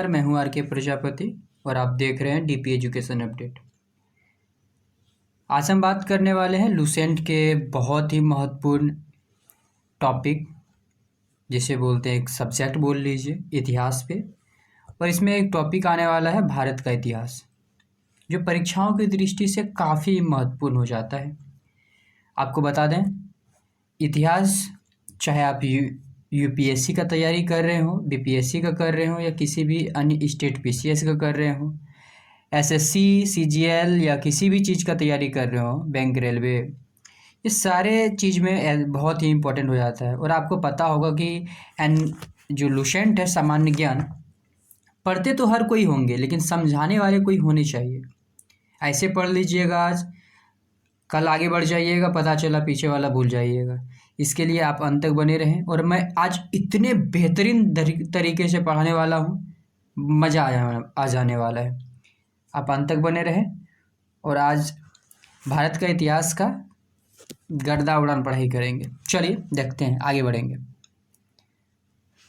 नमस्कार, मैं हूं आर.के. प्रजापति और आप देख रहे हैं डीपी एजुकेशन अपडेट। आज हम बात करने वाले हैं लुसेंट के बहुत ही महत्वपूर्ण टॉपिक, जिसे बोलते हैं एक सब्जेक्ट बोल लीजिए, इतिहास पे। और इसमें एक टॉपिक आने वाला है भारत का इतिहास, जो परीक्षाओं की दृष्टि से काफ़ी महत्वपूर्ण हो जाता है। आपको बता दें, इतिहास चाहे आप यूपीएससी का तैयारी कर रहे हो, बीपीएससी का कर रहे हो, या किसी भी अन्य स्टेट पीसीएस का कर रहे हो, एसएससी, सीजीएल या किसी भी चीज़ का तैयारी कर रहे हो, बैंक, रेलवे, ये सारे चीज़ में बहुत ही इम्पोर्टेंट हो जाता है। और आपको पता होगा कि जो लुसेंट है, सामान्य ज्ञान, पढ़ते तो हर कोई होंगे लेकिन समझाने वाले कोई होने चाहिए। ऐसे पढ़ लीजिएगा आज, कल आगे बढ़ जाइएगा, पता चला पीछे वाला भूल जाइएगा। इसके लिए आप अंत तक बने रहें। और मैं आज इतने बेहतरीन तरीके से पढ़ाने वाला हूँ, मज़ा आ जाने वाला है। आप अंत तक बने रहें। और आज भारत का इतिहास का गर्दा उड़ान पढ़ाई करेंगे। चलिए देखते हैं, आगे बढ़ेंगे।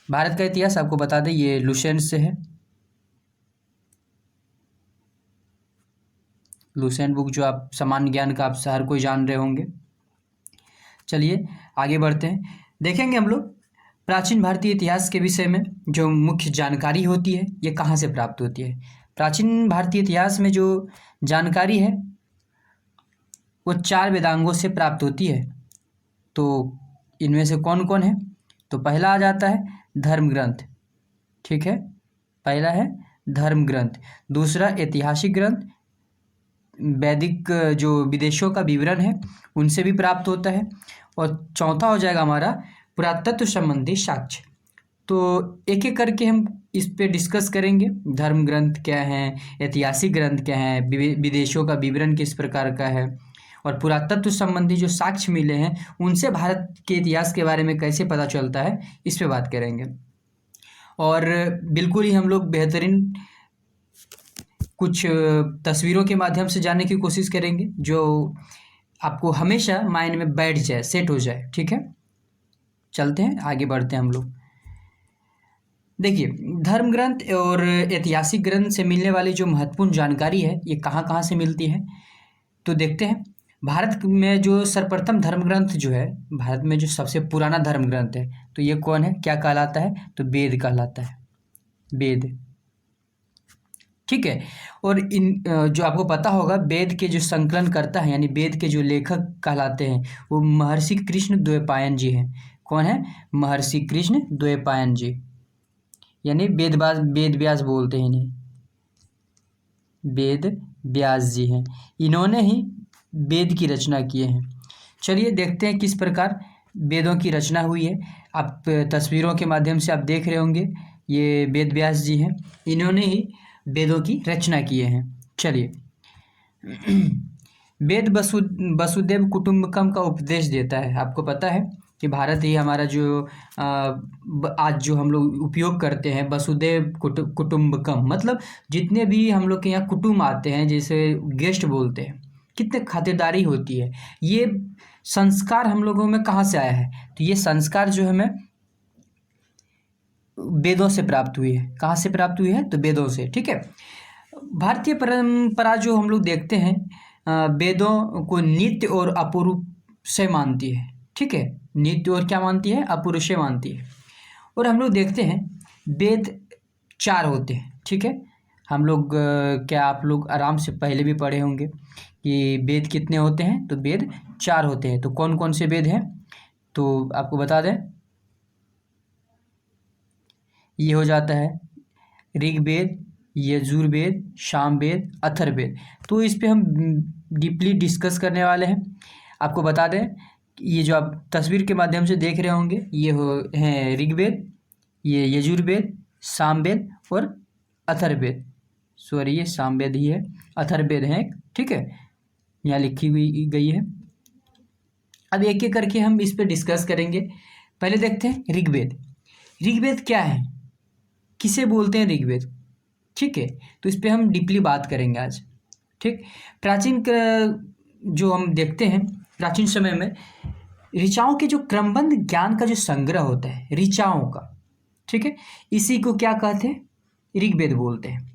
भारत का इतिहास आपको बता दें, ये लुसेंट से है। लुसेंट बुक जो आप सामान्य ज्ञान का आप हर कोई जान रहे होंगे। चलिए आगे बढ़ते हैं। देखेंगे हम लोग प्राचीन भारतीय इतिहास के विषय में जो मुख्य जानकारी होती है, ये कहाँ से प्राप्त होती है। प्राचीन भारतीय इतिहास में जो जानकारी है वो 4 वेदांगों से प्राप्त होती है। तो इनमें से कौन कौन है? तो पहला आ जाता है धर्म ग्रंथ, ठीक है, पहला है धर्म ग्रंथ। दूसरा ऐतिहासिक ग्रंथ, वैदिक जो विदेशों का विवरण है उनसे भी प्राप्त होता है। और चौथा हो जाएगा हमारा पुरातत्व संबंधी साक्ष्य। तो एक एक करके हम इस पे डिस्कस करेंगे। धर्म ग्रंथ क्या है, ऐतिहासिक ग्रंथ क्या है, विदेशों का विवरण किस प्रकार का है, और पुरातत्व संबंधी जो साक्ष्य मिले हैं उनसे भारत के इतिहास के बारे में कैसे पता चलता है, इस पे बात करेंगे। और बिल्कुल ही हम लोग बेहतरीन कुछ तस्वीरों के माध्यम से जानने की कोशिश करेंगे, जो आपको हमेशा माइंड में बैठ जाए, सेट हो जाए, ठीक है। चलते हैं, आगे बढ़ते हैं हम लोग। देखिए, धर्म ग्रंथ और ऐतिहासिक ग्रंथ से मिलने वाली जो महत्वपूर्ण जानकारी है, ये कहाँ कहाँ से मिलती है, तो देखते हैं। भारत में जो सर्वप्रथम धर्म ग्रंथ जो है, भारत में जो सबसे पुराना धर्म ग्रंथ है, तो ये कौन है, क्या कहलाता है, तो वेद कहलाता है, वेद, ठीक है। और इन जो आपको पता होगा, वेद के जो संकलन करता है, यानी वेद के जो लेखक कहलाते हैं, वो महर्षि कृष्ण द्वैपायन जी हैं। कौन है? महर्षि कृष्ण द्वैपायन जी, यानी वेद व्यास बोलते हैं इन्हें, वेद व्यास जी हैं। इन्होंने ही वेद की रचना किए हैं। चलिए देखते हैं किस प्रकार वेदों की रचना हुई है। आप तस्वीरों के माध्यम से आप देख रहे होंगे, ये वेद व्यास जी हैं, इन्होंने ही वेदों की रचना किए हैं। चलिए, वेद वसुदेव कुटुंबकम का उपदेश देता है। आपको पता है कि भारत ही हमारा जो आज जो हम लोग उपयोग करते हैं, वसुदेव कुटुंबकम, मतलब जितने भी हम लोग के यहाँ कुटुंब आते हैं, जैसे गेस्ट बोलते हैं, कितने खातिरदारी होती है। ये संस्कार हम लोगों में कहाँ से आया है? तो ये संस्कार जो हमें वेदों से प्राप्त हुई है। कहाँ से प्राप्त हुई है? तो वेदों से, ठीक है। भारतीय परंपरा जो हम लोग देखते हैं, वेदों को नित्य और अपूर्व से मानती है, ठीक है। नित्य और क्या मानती है? अपूर्व से मानती है। और हम लोग देखते हैं वेद 4 होते हैं, ठीक है। हम लोग क्या आप लोग आराम से पहले भी पढ़े होंगे कि वेद कितने होते हैं, तो वेद 4 होते हैं। तो कौन कौन से वेद हैं, तो आपको बता दें, ये हो जाता है ऋग्वेद, यजुर्वेद, सामवेद, अथर्ववेद। तो इस पे हम डीपली डिस्कस करने वाले हैं। आपको बता दें, ये जो आप तस्वीर के माध्यम से देख रहे होंगे, ये हैं ऋग्वेद, ये यजुर्वेद, सामवेद और अथर्ववेद। सॉरी, ये सामवेद ही है, अथर्ववेद है, ठीक है, यहाँ लिखी हुई गई है। अब एक एक करके हम इस पे डिस्कस करेंगे। पहले देखते हैं ऋग्वेद। ऋग्वेद क्या है, किसे बोलते हैं ऋग्वेद, ठीक है। तो इस पे हम डीपली बात करेंगे आज, ठीक। प्राचीन जो हम देखते हैं, प्राचीन समय में ऋचाओं के जो क्रमबद्ध ज्ञान का जो संग्रह होता है, ऋचाओं का, ठीक है, इसी को क्या कहते हैं? ऋग्वेद बोलते हैं।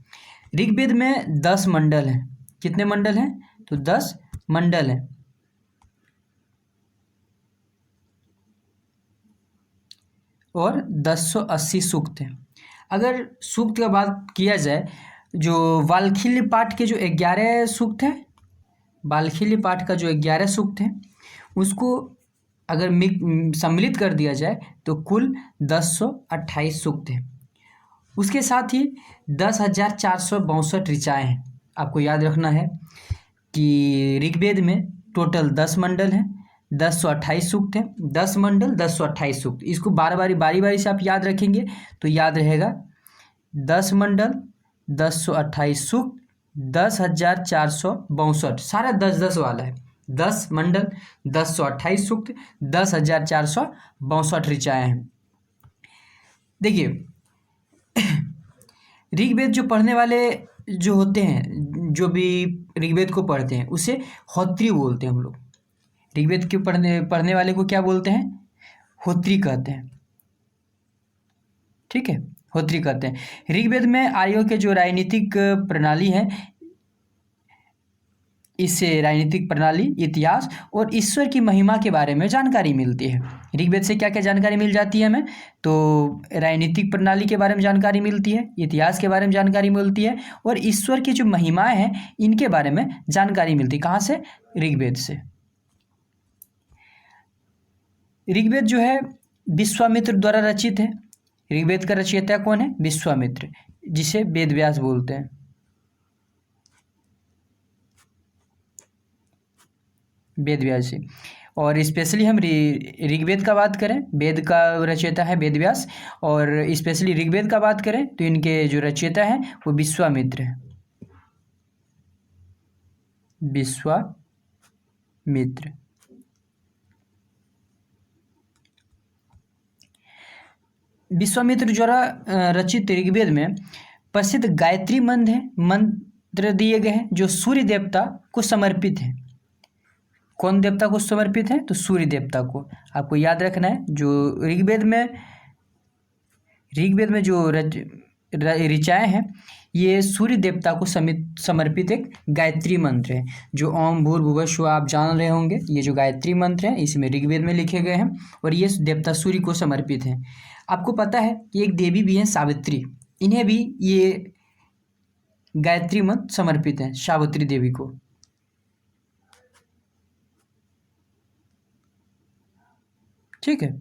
ऋग्वेद में 10 मंडल हैं। कितने मंडल हैं? तो 10 मंडल हैं। और 1080 सूक्त हैं। अगर सूक्त का बात किया जाए, जो वाल्खील्य पाठ के जो 11 सूक्त हैं, वाल्खील्य पाठ का जो 11 सूक्त हैं, उसको अगर सम्मिलित कर दिया जाए तो कुल 1028 सूक्त हैं। उसके साथ ही 10,462 ऋचाएँ हैं। आपको याद रखना है कि ऋग्वेद में टोटल 10 मंडल हैं, 1028 सूक्त हैं। 10 मंडल, 1028 सूक्त। इसको बारी बारी से आप याद रखेंगे तो याद रहेगा। 10 मंडल, 1028 सूक्त, 10,462, सारा 10-10 वाला है। 10 मंडल, 1028 सूक्त, 10,462 ऋचाएँ हैं। देखिए, ऋग्वेद जो पढ़ने वाले जो होते हैं, जो भी ऋग्वेद को पढ़ते हैं, उसे होत्री बोलते हैं हम लोग। ऋग्वेद के पढ़ने वाले को क्या बोलते हैं? होत्री कहते हैं। ठीक है, होत्री कहते हैं। ऋग्वेद में आर्यों के जो राजनीतिक प्रणाली है, इससे राजनीतिक प्रणाली, इतिहास और ईश्वर की महिमा के बारे में जानकारी मिलती है। ऋग्वेद से क्या क्या जानकारी मिल जाती है हमें? तो राजनीतिक प्रणाली के बारे में जानकारी मिलती है, इतिहास के बारे में जानकारी मिलती है, और ईश्वर की जो महिमाएं हैं इनके बारे में जानकारी मिलती है। कहाँ से? ऋग्वेद से। ऋग्वेद जो है विश्वामित्र द्वारा रचित है। ऋग्वेद का रचयिता कौन है? विश्वामित्र, जिसे वेद व्यास बोलते हैं। वेद व्यास जी। और स्पेशली हम ऋग्वेद का बात करें, वेद का रचयिता है वेद व्यास, और स्पेशली ऋग्वेद का बात करें तो इनके जो रचयिता हैं वो विश्वामित्र हैं। विश्वामित्र। विश्वामित्र द्वारा रचित ऋग्वेद में प्रसिद्ध गायत्री मंत्र दिए गए हैं, जो सूर्य देवता को समर्पित हैं। कौन देवता को समर्पित है? तो सूर्य देवता को। आपको याद रखना है, जो ऋग्वेद में जो ऋचाएँ हैं, ये सूर्य देवता को समर्पित एक गायत्री मंत्र है, जो ओम भूर्भुवः स्वः आप जान रहे होंगे। ये जो गायत्री मंत्र है इसमें ऋग्वेद में लिखे गए हैं, और ये देवता सूर्य को समर्पित हैं। आपको पता है कि एक देवी भी हैं सावित्री, इन्हें भी ये गायत्री मंत्र समर्पित है, सावित्री देवी को। ठीक है।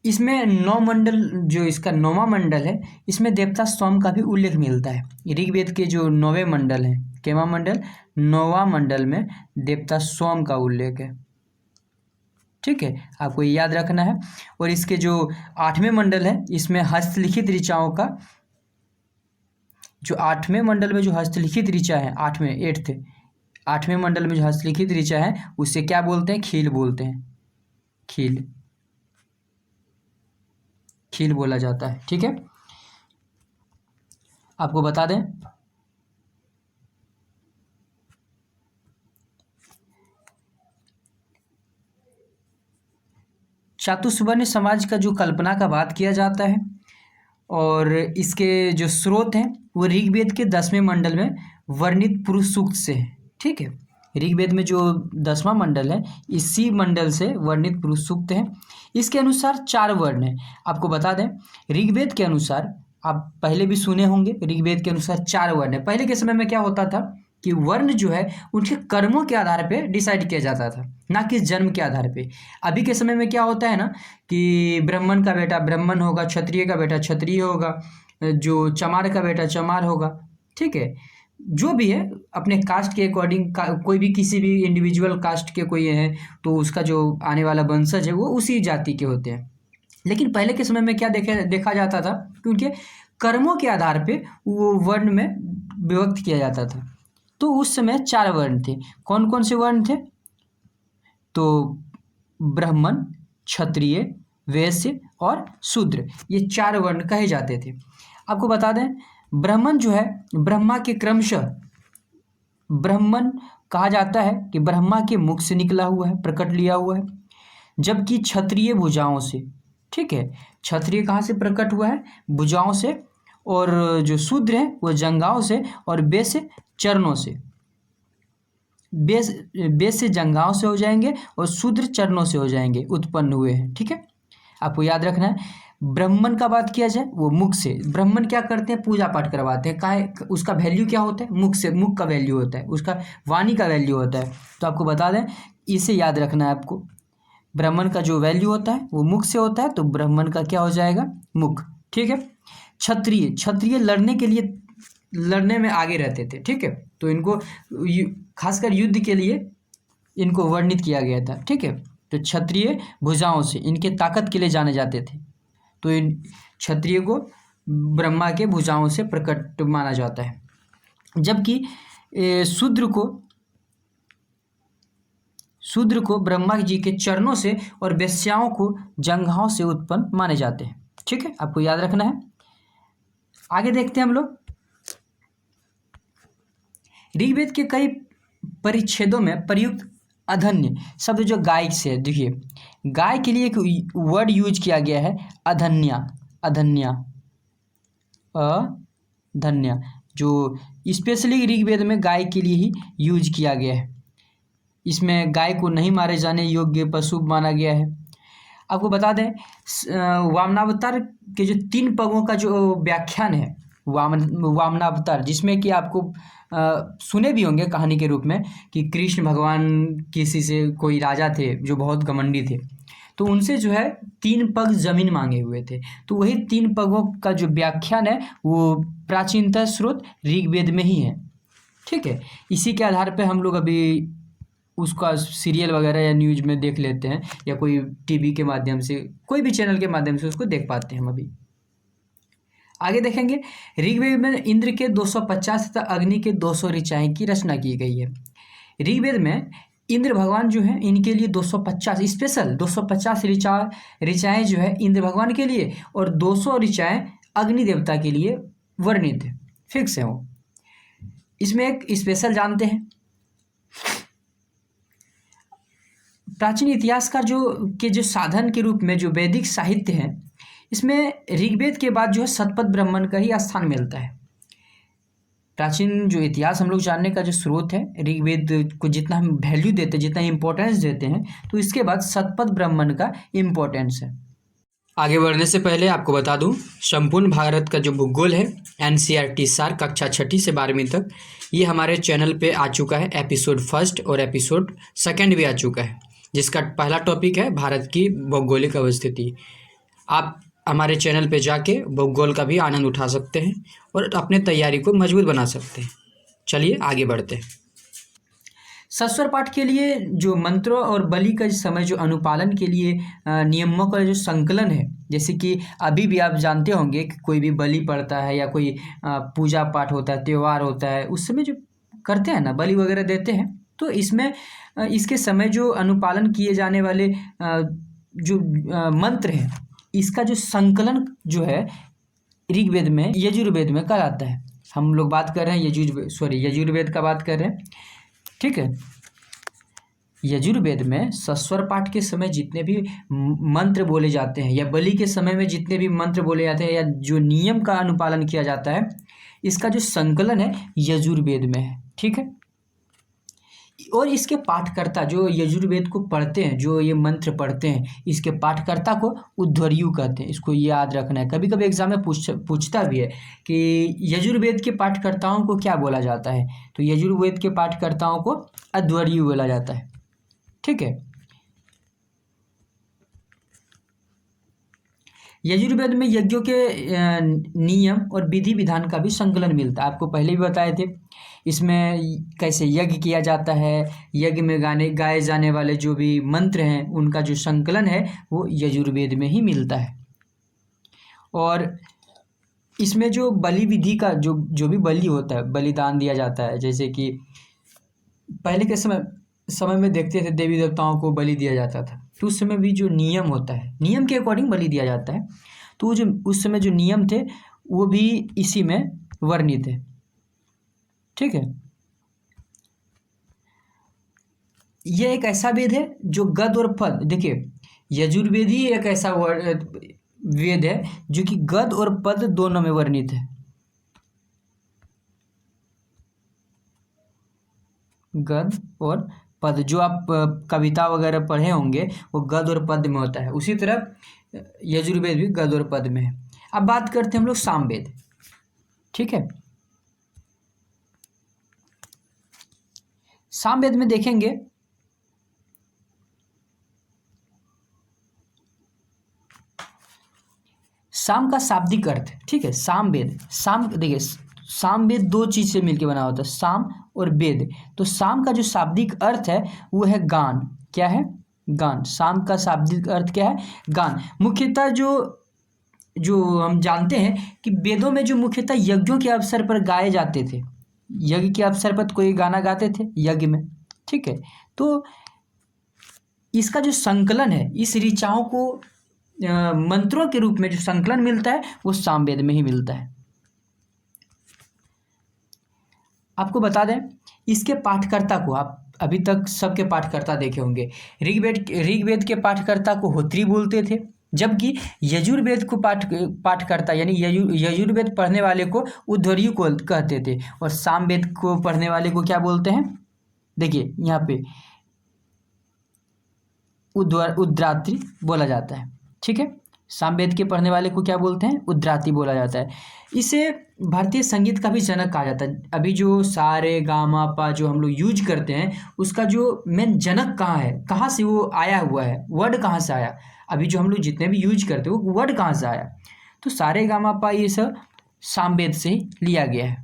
इसमें 9 मंडल, जो इसका 9वां मंडल है, इसमें देवता सोम का भी उल्लेख मिलता है। ऋग्वेद के जो 9वें मंडल हैं, केवा मंडल? 9वां मंडल में देवता सोम का उल्लेख है। ठीक है, आपको ये याद रखना है। और इसके जो 8वें मंडल है, इसमें हस्तलिखित ऋचाओं का, जो 8वें मंडल में जो हस्तलिखित ऋचा है, 8वें मंडल में जो हस्तलिखित ऋचा है, उससे क्या बोलते हैं? खील बोलते हैं। खील बोला जाता है। ठीक है, आपको बता दें चातुर्वर्ण समाज का जो कल्पना का बात किया जाता है, और इसके जो स्रोत हैं वो ऋग्वेद के 10वें मंडल में वर्णित पुरुष सूक्त से है। ठीक है, ऋग्वेद में जो 10वां मंडल है, इसी मंडल से वर्णित पुरुष सूक्त है। इसके अनुसार 4 वर्ण हैं। आपको बता दें, ऋग्वेद के अनुसार, आप पहले भी सुने होंगे, ऋग्वेद के अनुसार 4 वर्ण है। पहले के समय में क्या होता था कि वर्ण जो है उनके कर्मों के आधार पे डिसाइड किया जाता था, ना कि जन्म के आधार पे। अभी के समय में क्या होता है ना कि ब्राह्मण का बेटा ब्राह्मण होगा, क्षत्रिय का बेटा क्षत्रिय होगा, जो चमार का बेटा चमार होगा। ठीक है, जो भी है अपने कास्ट के अकॉर्डिंग, कोई भी किसी भी इंडिविजुअल कास्ट के कोई है तो उसका जो आने वाला वंशज है वो उसी जाति के होते हैं। लेकिन पहले के समय में क्या देखा जाता था कि उनके कर्मों के आधार पे वो वर्ण में विभक्त किया जाता था। तो उस समय 4 वर्ण थे। कौन कौन से वर्ण थे? तो ब्राह्मण, क्षत्रिय, वैश्य और शूद्र, ये 4 वर्ण कहे जाते थे। आपको बता दें, ब्राह्मण जो है ब्रह्मा के क्रमशः, ब्राह्मण कहा जाता है कि ब्रह्मा के मुख से निकला हुआ है, प्रकट लिया हुआ है, जबकि क्षत्रिय भुजाओं से, ठीक है। क्षत्रिय कहाँ से प्रकट हुआ है? भुजाओं से। और जो शूद्र है वो जंघाओं से, और वैश्य चरणों से। वैश्य जंघाओं से हो जाएंगे और शूद्र चरणों से हो जाएंगे, उत्पन्न हुए हैं। ठीक है, आपको याद रखना है। ब्राह्मण का बात किया जाए वो मुख से। ब्राह्मण क्या करते हैं? पूजा पाठ करवाते हैं। का उसका वैल्यू क्या होता है? मुख से, मुख का वैल्यू होता है, उसका वाणी का वैल्यू होता है। तो आपको बता दें, इसे याद रखना है आपको। ब्राह्मण का जो वैल्यू होता है वो मुख से होता है, तो ब्राह्मण का क्या हो जाएगा? मुख। ठीक है। क्षत्रिय, क्षत्रिय लड़ने के लिए, लड़ने में आगे रहते थे। ठीक है, तो इनको खासकर युद्ध के लिए इनको वर्णित किया गया था। ठीक है, तो क्षत्रिय भुजाओं से, इनके ताकत के लिए जाने जाते थे। तो इन क्षत्रिय को ब्रह्मा के भुजाओं से प्रकट माना जाता है, जबकि शूद्र को ब्रह्मा जी के चरणों से और वेश्याओं को जंघाओं से उत्पन्न माने जाते हैं। ठीक है, आपको याद रखना है। आगे देखते हैं हम लोग। ऋग्वेद के कई परिच्छेदों में प्रयुक्त अधन्य शब्द जो गाय से, देखिए गाय के लिए एक वर्ड यूज किया गया है, अधन्या। अधन्या, अधन्या, जो स्पेशली ऋग्वेद में गाय के लिए ही यूज किया गया है। इसमें गाय को नहीं मारे जाने योग्य पशु माना गया है। आपको बता दें, वामनावतार के जो 3 पगों का जो व्याख्यान है, वामनावतार, जिसमें कि आपको सुने भी होंगे कहानी के रूप में कि कृष्ण भगवान किसी से, कोई राजा थे जो बहुत घमंडी थे, तो उनसे जो है 3 पग जमीन मांगे हुए थे। तो वही 3 पगों का जो व्याख्यान है वो प्राचीनतम स्रोत ऋग्वेद में ही है। ठीक है, इसी के आधार पे हम लोग अभी उसका सीरियल वगैरह या न्यूज में देख लेते हैं, या कोई टीवी के माध्यम से, कोई भी चैनल के माध्यम से उसको देख पाते हैं हम अभी। आगे देखेंगे, ऋग्वेद में इंद्र के 250 तथा अग्नि के 200 ऋचाएं की रचना की गई है। ऋग्वेद में इंद्र भगवान जो है, इनके लिए 250 स्पेशल 250 ऋचाएं जो है इंद्र भगवान के लिए, और 200 ऋचाएं अग्नि देवता के लिए वर्णित है, फिक्स है वो। इसमें एक स्पेशल जानते हैं, प्राचीन इतिहासकार जो साधन के रूप में जो वैदिक साहित्य है, इसमें ऋग्वेद के बाद जो है शतपथ ब्राह्मण का ही स्थान मिलता है। प्राचीन जो इतिहास हम लोग जानने का जो स्रोत है, ऋग्वेद को जितना हम वैल्यू देते हैं, जितना इंपॉर्टेंस देते हैं, तो इसके बाद शतपथ ब्राह्मण का इम्पोर्टेंस है। आगे बढ़ने से पहले आपको बता दूं, संपूर्ण भारत का जो भूगोल है, NCERT सार कक्षा 6 से 12वीं तक, ये हमारे चैनल पे आ चुका है। एपिसोड 1 और एपिसोड 2 भी आ चुका है, जिसका पहला टॉपिक है भारत की भौगोलिक अवस्थिति। आप हमारे चैनल पे जाके भूगोल का भी आनंद उठा सकते हैं और अपने तैयारी को मजबूत बना सकते हैं। चलिए आगे बढ़ते हैं। सस्वर पाठ के लिए जो मंत्रों और बलि का समय जो अनुपालन के लिए नियमों का जो संकलन है, जैसे कि अभी भी आप जानते होंगे कि कोई भी बलि पड़ता है या कोई पूजा पाठ होता है, त्यौहार होता है, उस समय जो करते हैं ना, बलि वगैरह देते हैं, तो इसमें इसके समय जो अनुपालन किए जाने वाले जो मंत्र हैं, इसका जो संकलन जो है ऋग्वेद में, यजुर्वेद में कहलाता है। हम लोग बात कर रहे हैं यजुर्वेद का बात कर रहे हैं। ठीक है, यजुर्वेद में सस्वर पाठ के समय जितने भी मंत्र बोले जाते हैं, या बलि के समय में जितने भी मंत्र बोले जाते हैं, या जो नियम का अनुपालन किया जाता है, इसका जो संकलन है यजुर्वेद में है। ठीक है, और इसके पाठकर्ता जो यजुर्वेद को पढ़ते हैं, जो ये मंत्र पढ़ते हैं, इसके पाठकर्ता को उद्धर्यु कहते हैं। इसको याद रखना है, कभी कभी एग्जाम में पूछता भी है कि यजुर्वेद के पाठकर्ताओं को क्या बोला जाता है, तो यजुर्वेद के पाठकर्ताओं को अध्वर्यु बोला जाता है। ठीक है, यजुर्वेद में यज्ञों के नियम और विधि विधान का भी संकलन मिलता है। आपको पहले भी बताए थे इसमें कैसे यज्ञ किया जाता है, यज्ञ में गाए जाने वाले जो भी मंत्र हैं, उनका जो संकलन है वो यजुर्वेद में ही मिलता है। और इसमें जो बलि विधि का जो भी बलि होता है, बलिदान दिया जाता है, जैसे कि पहले के समय में देखते थे देवी देवताओं को बलि दिया जाता था, तो उस समय भी जो नियम होता है, नियम के अकॉर्डिंग बलि दिया जाता है, तो जो उस समय जो नियम थे वो भी इसी में वर्णित है। ठीक है, यह एक ऐसा वेद है जो गद और पद, देखिए यजुर्वेद ही एक ऐसा वेद है जो कि गद्य और पद्य दोनों में वर्णित है। गद्य और पद्य, जो आप कविता वगैरह पढ़े होंगे वो गद्य और पद्य में होता है, उसी तरह यजुर्वेद भी गद्य और पद्य में है। अब बात करते हैं हम लोग सामवेद। ठीक है, सामवेद में देखेंगे साम का शाब्दिक अर्थ। ठीक है, सामवेद, साम देखिए सामवेद दो चीज से मिलकर बना होता है, साम और वेद। तो साम का जो शाब्दिक अर्थ है वो है गान। क्या है? गान। साम का शाब्दिक अर्थ क्या है? गान। मुख्यतः जो जो हम जानते हैं कि वेदों में जो मुख्यतः यज्ञों के अवसर पर गाए जाते थे, यज्ञ के अवसर पर कोई गाना गाते थे यज्ञ में। ठीक है, तो इसका जो संकलन है, इस ऋचाओं को मंत्रों के रूप में जो संकलन मिलता है वो सामवेद में ही मिलता है। आपको बता दें, इसके पाठकर्ता को आप अभी तक सबके पाठकर्ता देखे होंगे। ऋग्वेद के पाठकर्ता को होत्री बोलते थे, जबकि यजुर्वेद को पाठकर्ता यानी यजुर्वेद पढ़ने वाले को उद्धर्यु को कहते थे, और सामवेद को पढ़ने वाले को क्या बोलते हैं? देखिए यहाँ पे उद्रात्री बोला जाता है। ठीक है, सामवेद के पढ़ने वाले को क्या बोलते हैं? उद्राती बोला जाता है। इसे भारतीय संगीत का भी जनक कहा जाता है। अभी जो सा रे गा मा पा जो हम लोग यूज करते हैं, उसका जो मेन जनक कहाँ है, कहाँ से वो आया हुआ है, वर्ड कहाँ से आया, अभी जो हम लोग जितने भी यूज करते हैं वो वर्ड कहाँ से आया? तो सा रे गा मा पा ये सब सामवेद से ही लिया गया है।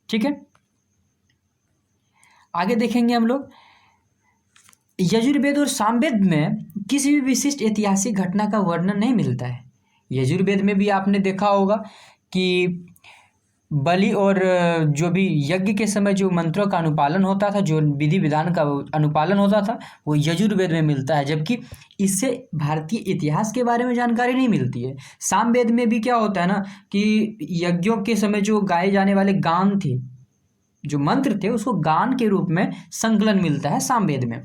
ठीक है, आगे देखेंगे हम लोग। यजुर्वेद और सामवेद में किसी भी विशिष्ट ऐतिहासिक घटना का वर्णन नहीं मिलता है। यजुर्वेद में भी आपने देखा होगा कि बलि और जो भी यज्ञ के समय जो मंत्रों का अनुपालन होता था, जो विधि विधान का अनुपालन होता था, वो यजुर्वेद में मिलता है, जबकि इससे भारतीय इतिहास के बारे में जानकारी नहीं मिलती है। सामवेद में भी क्या होता है ना कि यज्ञों के समय जो गाए जाने वाले गान थे, जो मंत्र थे, उसको गान के रूप में संकलन मिलता है सामवेद में।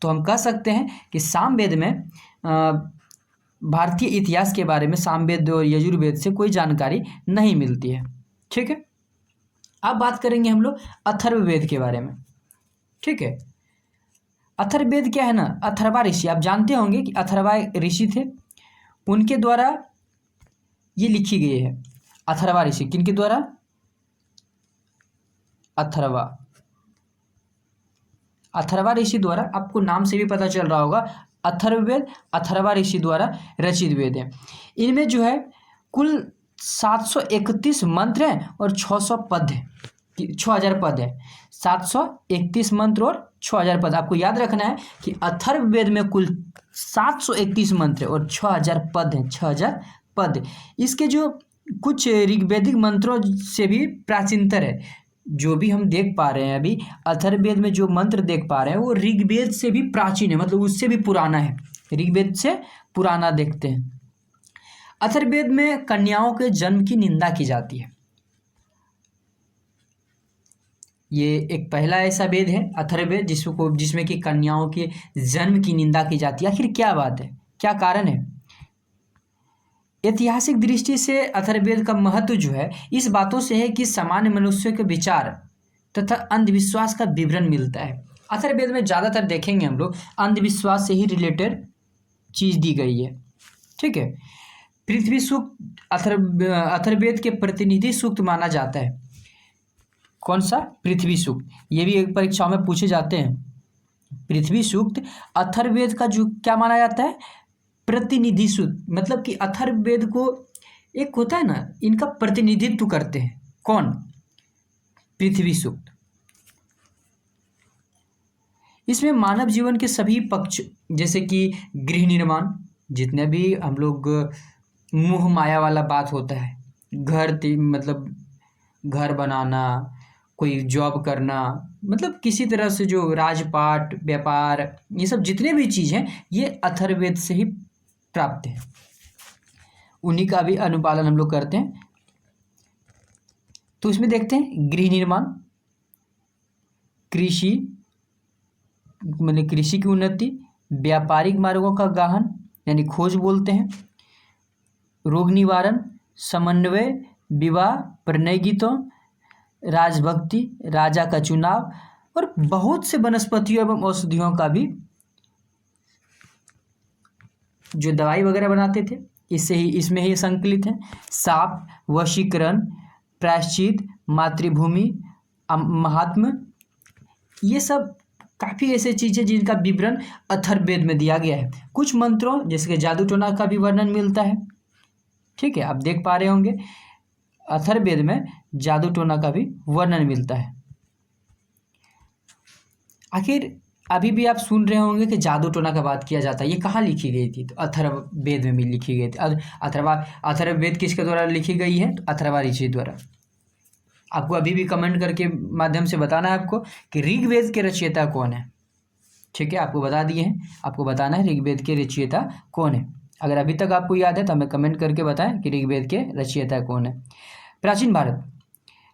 तो हम कह सकते हैं कि सामवेद में भारतीय इतिहास के बारे में सामवेद और यजुर्वेद से कोई जानकारी नहीं मिलती है। ठीक है, अब बात करेंगे हम लोग अथर्ववेद के बारे में। ठीक है, अथर्ववेद क्या है ना, अथर्वा ऋषि, आप जानते होंगे कि अथर्वा ऋषि थे, उनके द्वारा ये लिखी गई है। अथर्वा ऋषि किनके द्वारा? अथर्वा ऋषि द्वारा, आपको नाम से भी पता चल रहा होगा, अथर्ववेद अथर्वा ऋषि द्वारा रचित वेद है। इनमें जो है कुल 731 मंत्र हैं और 600 पद है, 6000 पद है। 731 मंत्र और 6000 पद। आपको याद रखना है कि अथर्ववेद में कुल 731 मंत्र और 6000 पद हैं, 6000 पद। इसके जो कुछ ऋग्वेदिक मंत्रों से भी प्राचीनतर है। जो भी हम देख पा रहे हैं अभी अथर्ववेद में जो मंत्र देख पा रहे हैं वो ऋग्वेद से भी प्राचीन है, मतलब उससे भी पुराना है, ऋग्वेद से पुराना देखते हैं। अथर्ववेद में कन्याओं के जन्म की निंदा की जाती है। ये एक पहला ऐसा वेद है अथर्ववेद जिसमें कि कन्याओं के जन्म की निंदा की जाती है। आखिर क्या बात है, क्या कारण है? ऐतिहासिक दृष्टि से अथर्ववेद का महत्व जो है इस बातों से है कि सामान्य मनुष्यों के विचार तथा अंधविश्वास का विवरण मिलता है। अथर्ववेद में ज़्यादातर देखेंगे हम लोग अंधविश्वास से ही रिलेटेड चीज़ दी गई है। ठीक है, पृथ्वी सूक्त अथर्ववेद के प्रतिनिधि सूक्त माना जाता है। कौन सा? पृथ्वी सूक्त। ये भी एक परीक्षाओं में पूछे जाते हैं। पृथ्वी सूक्त अथर्ववेद का जो क्या माना जाता है? प्रतिनिधि सूक्त। मतलब कि अथर्ववेद को एक होता है ना, इनका प्रतिनिधित्व करते हैं। कौन? पृथ्वी सूक्त। इसमें मानव जीवन के सभी पक्ष जैसे कि गृह निर्माण, जितने भी हम लोग मोह माया वाला बात होता है, मतलब घर बनाना, कोई जॉब करना, मतलब किसी तरह से जो राजपाट, व्यापार, ये सब जितने भी चीज़ हैं ये अथर्ववेद से ही प्राप्त है। उन्हीं का भी अनुपालन हम लोग करते हैं। तो इसमें देखते हैं गृह निर्माण, कृषि, मतलब कृषि की उन्नति, व्यापारिक मार्गों का गहन यानी खोज बोलते हैं। रोग निवारण, समन्वय, विवाह, प्रणय गीतों, राजभक्ति, राजा का चुनाव और बहुत से वनस्पतियों एवं औषधियों का भी जो दवाई वगैरह बनाते थे इसमें ही संकलित है। शाप, वशीकरण, प्रायश्चित, मातृभूमि, महात्म, ये सब काफ़ी ऐसे चीज़ें जिनका विवरण अथर्ववेद में दिया गया है। कुछ मंत्रों जैसे कि जादू टोना का भी वर्णन मिलता है। ठीक है, आप देख पा रहे होंगे अथर्ववेद में जादू टोना का भी वर्णन मिलता है। आखिर अभी भी आप सुन रहे होंगे कि जादू टोना का बात किया जाता है, ये कहाँ लिखी गई थी? तो अथर्ववेद में भी लिखी गई थी। अथर्ववेद किसके द्वारा लिखी गई है? तो अथर्वा ऋषि द्वारा। आपको अभी भी कमेंट करके माध्यम से बताना है आपको कि ऋग्वेद के रचयिता कौन है। ठीक है, आपको बता दिए हैं, आपको बताना है ऋग्वेद के रचयिता कौन है। अगर अभी तक आपको याद है तो हमें कमेंट करके बताएं कि ऋग्वेद के रचयिता कौन है।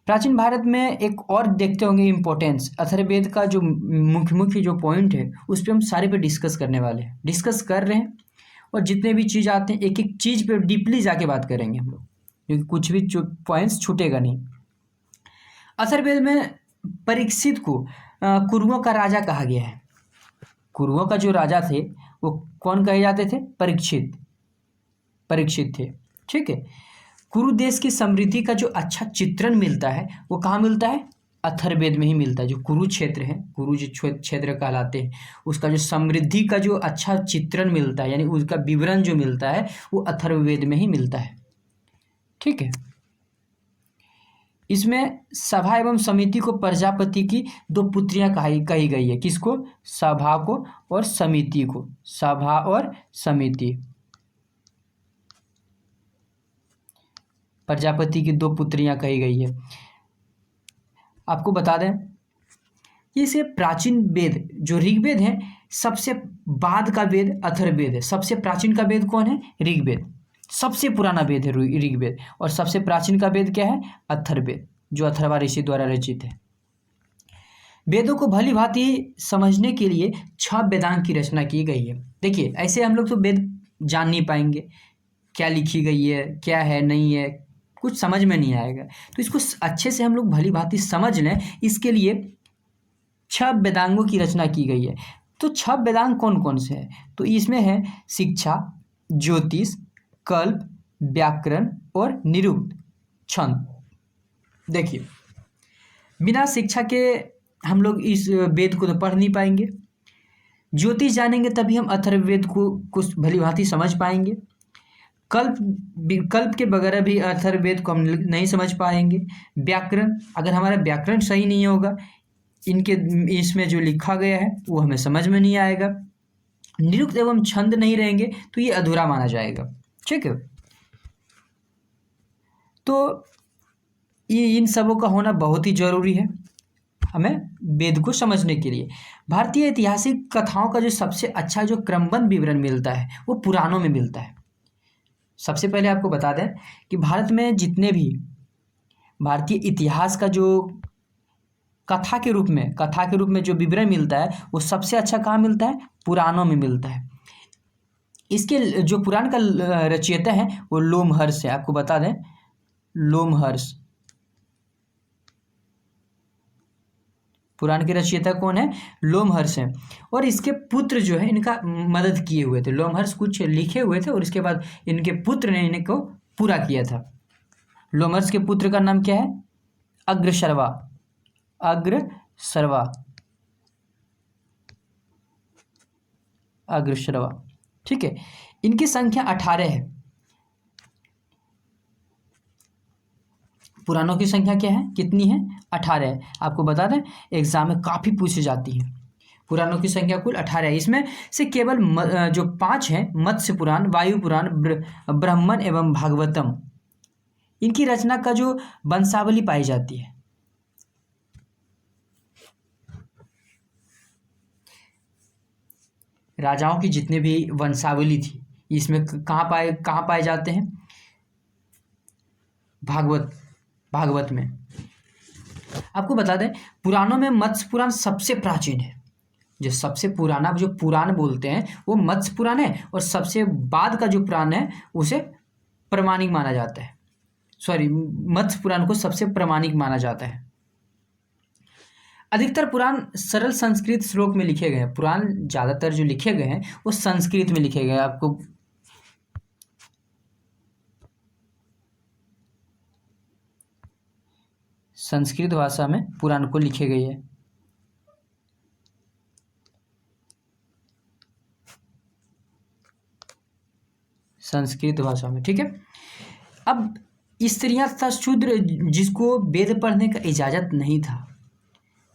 प्राचीन भारत में एक और देखते होंगे इम्पोर्टेंस, अथर्ववेद का जो मुख्य जो पॉइंट है उस पर हम सारे पे डिस्कस करने वाले हैं, डिस्कस कर रहे हैं। और जितने भी चीज़ आते हैं एक एक चीज़ पे डीपली जाके बात करेंगे हम लोग, क्योंकि कुछ भी पॉइंट्स छूटेगा नहीं। अथर्ववेद में परीक्षित को कुरुओं का राजा कहा गया है। कुरुओं का जो राजा थे वो कौन कहे जाते थे? परीक्षित थे। ठीक है, कुरु देश की समृद्धि का जो अच्छा चित्रण मिलता है वो कहाँ मिलता है? अथर्ववेद में ही मिलता है। जो कुरु क्षेत्र है, कुरु जो क्षेत्र कहलाते हैं, उसका जो समृद्धि का जो अच्छा चित्रण मिलता है यानी उसका विवरण जो मिलता है वो अथर्ववेद में ही मिलता है। ठीक है, इसमें सभा एवं समिति को प्रजापति की दो पुत्रियां कही गई है। किसको? सभा को और समिति को। सभा और समिति, प्रजापति की दो पुत्रियां कही गई है। आपको बता दें इसे प्राचीन वेद जो ऋग्वेद है सबसे बाद का वेद अथर्ववेद है। सबसे प्राचीन का वेद कौन है? ऋग्वेद। सबसे पुराना वेद है ऋग्वेद। और सबसे प्राचीन का वेद क्या है? अथर्ववेद, जो अथर्वा ऋषि द्वारा रचित है। वेदों को भली भांति समझने के लिए 6 वेदांग की रचना की गई है। देखिए, ऐसे हम लोग तो वेद जान नहीं पाएंगे, क्या लिखी गई है, क्या है, नहीं है, कुछ समझ में नहीं आएगा। तो इसको अच्छे से हम लोग भली भांति समझ लें, इसके लिए 6 वेदांगों की रचना की गई है। तो 6 वेदांग कौन कौन से हैं? तो इसमें है शिक्षा, ज्योतिष, कल्प, व्याकरण और निरुक्त, छंद। देखिए, बिना शिक्षा के हम लोग इस वेद को तो पढ़ नहीं पाएंगे। ज्योतिष जानेंगे तभी हम अथर्ववेद को कुछ भली भांति समझ पाएंगे। कल्प के बगैर भी अथर्ववेद को हम नहीं समझ पाएंगे। व्याकरण, अगर हमारा व्याकरण सही नहीं होगा, इसमें जो लिखा गया है वो हमें समझ में नहीं आएगा। निरुक्त एवं छंद नहीं रहेंगे तो ये अधूरा माना जाएगा। ठीक है, तो इन सबों का होना बहुत ही जरूरी है हमें वेद को समझने के लिए। भारतीय ऐतिहासिक कथाओं का जो सबसे अच्छा जो क्रमबद्ध विवरण मिलता है वो पुराणों में मिलता है। सबसे पहले आपको बता दें कि भारत में जितने भी भारतीय इतिहास का जो कथा के रूप में जो विवरण मिलता है वो सबसे अच्छा कहाँ मिलता है? पुराणों में मिलता है। इसके जो पुराण का रचयिता है वो लोमहर्ष है। आपको बता दें, लोमहर्ष पुराण के रचयिता कौन है? लोमहर्ष हैं। और इसके पुत्र जो है इनका मदद किए हुए थे। लोमहर्ष कुछ लिखे हुए थे और इसके बाद इनके पुत्र ने इनको पूरा किया था। लोमहर्ष के पुत्र का नाम क्या है? अग्रशर्वा। अग्रशर्वा। ठीक है, इनकी संख्या 18 है। पुराणों की संख्या क्या है? कितनी है? 18 है। आपको बता दें एग्जाम में काफ़ी पूछी जाती है। पुराणों की संख्या कुल 18 है। इसमें से केवल जो 5 हैं, मत्स्य पुराण, वायु पुराण, ब्राह्मण एवं भागवतम, इनकी रचना का जो वंशावली पाई जाती है। राजाओं की जितने भी वंशावली थी इसमें कहाँ पाए जाते हैं? भागवत में। आपको बता दें पुराणों में मत्स्य पुराण सबसे प्राचीन है। जो सबसे पुराना जो पुराण बोलते हैं वो मत्स्य पुराण है, और सबसे बाद का जो पुराण है उसे प्रामाणिक माना जाता है। सॉरी, मत्स्य पुराण को सबसे प्रामाणिक माना जाता है। अधिकतर पुराण सरल संस्कृत श्लोक में लिखे गए हैं। पुराण ज़्यादातर जो लिखे गए हैं वो संस्कृत में लिखे गए हैं। आपको संस्कृत भाषा में पुराण को लिखे गए हैं। संस्कृत भाषा में, ठीक है। अब स्त्रियां तथा शूद्र जिसको वेद पढ़ने का इजाज़त नहीं था,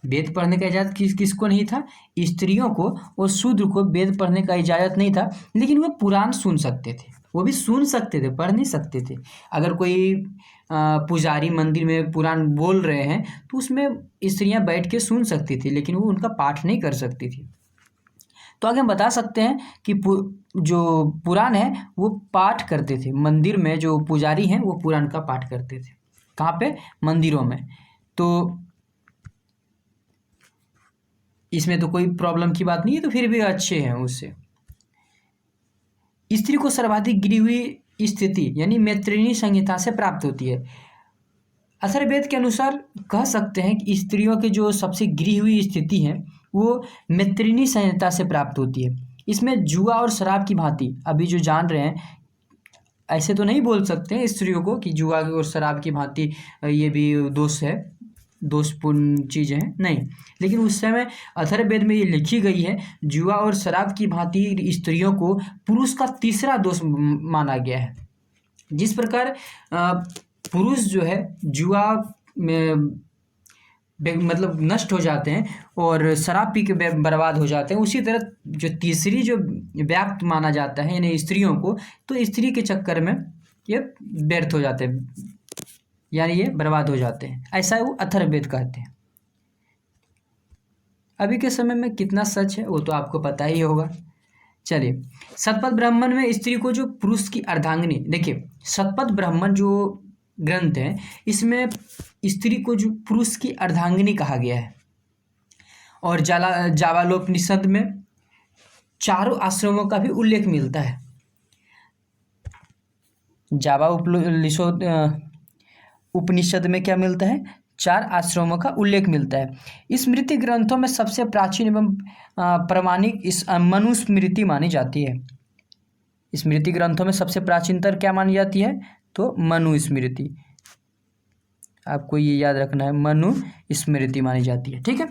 वेद पढ़ने का इजाज़त किसको नहीं था? स्त्रियों को और शूद्र को वेद पढ़ने का इजाज़त नहीं था, लेकिन वो पुराण सुन सकते थे। वो भी सुन सकते थे, पढ़ नहीं सकते थे। अगर कोई पुजारी मंदिर में पुराण बोल रहे हैं तो उसमें स्त्रियां बैठ के सुन सकती थी, लेकिन वो उनका पाठ नहीं कर सकती थी। तो आगे हम बता सकते हैं कि जो पुराण है वो पाठ करते थे मंदिर में। जो पुजारी हैं वो पुराण का पाठ करते थे। कहाँ पे? मंदिरों में। तो इसमें तो कोई प्रॉब्लम की बात नहीं है, तो फिर भी अच्छे हैं उससे। स्त्री को सर्वाधिक गिरी हुई स्थिति यानी मैत्रेयी संहिता से प्राप्त होती है। अथर्ववेद के अनुसार कह सकते हैं कि स्त्रियों की जो सबसे गिरी हुई स्थिति है वो मैत्रेयी संहिता से प्राप्त होती है। इसमें जुआ और शराब की भांति, अभी जो जान रहे हैं, ऐसे तो नहीं बोल सकते हैं स्त्रियों को कि जुआ और शराब की भांति ये भी दोष है, दोषपूर्ण चीज़ें हैं, नहीं। लेकिन उस समय अथर्ववेद में ये लिखी गई है, जुआ और शराब की भांति स्त्रियों को पुरुष का तीसरा दोष माना गया है। जिस प्रकार पुरुष जो है जुआ में मतलब नष्ट हो जाते हैं और शराब पी के बर्बाद हो जाते हैं, उसी तरह जो तीसरी जो व्याप्त माना जाता है यानी स्त्रियों को, तो स्त्री के चक्कर में ये व्यर्थ हो जाते हैं, यानी ये बर्बाद हो जाते हैं। ऐसा वो अथर्ववेद कहते हैं। अभी के समय में कितना सच है वो तो आपको पता ही होगा। चलिए, शतपथ ब्राह्मण में स्त्री को जो पुरुष की अर्धांगिनी, देखिए शतपथ ब्राह्मण जो ग्रंथ है इसमें स्त्री को जो पुरुष की अर्धांगिनी कहा गया है। और जाबालोपनिषद में चारों आश्रमों का भी उल्लेख मिलता है। उपनिषद में क्या मिलता है? 4 आश्रमों का उल्लेख मिलता है। स्मृति ग्रंथों में सबसे प्राचीन एवं प्रामाणिक इस मनुस्मृति मानी जाती है। स्मृति ग्रंथों में सबसे प्राचीनतर क्या मानी जाती है? तो मनुस्मृति। आपको ये याद रखना है, मनुस्मृति मानी जाती है, ठीक है।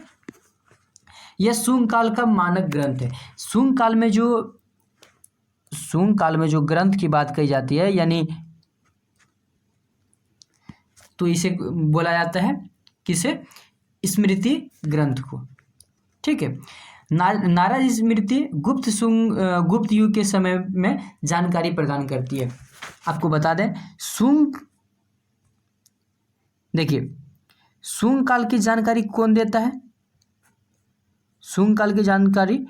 यह शुंग काल का मानक ग्रंथ है। शुंग काल में जो ग्रंथ की बात कही जाती है, यानी तो इसे बोला जाता है किसे? स्मृति ग्रंथ को, ठीक है। नारद स्मृति गुप्त युग के समय में जानकारी प्रदान करती है। आपको बता दें, देखिए शुंग काल की जानकारी कौन देता है? शुंग काल की जानकारी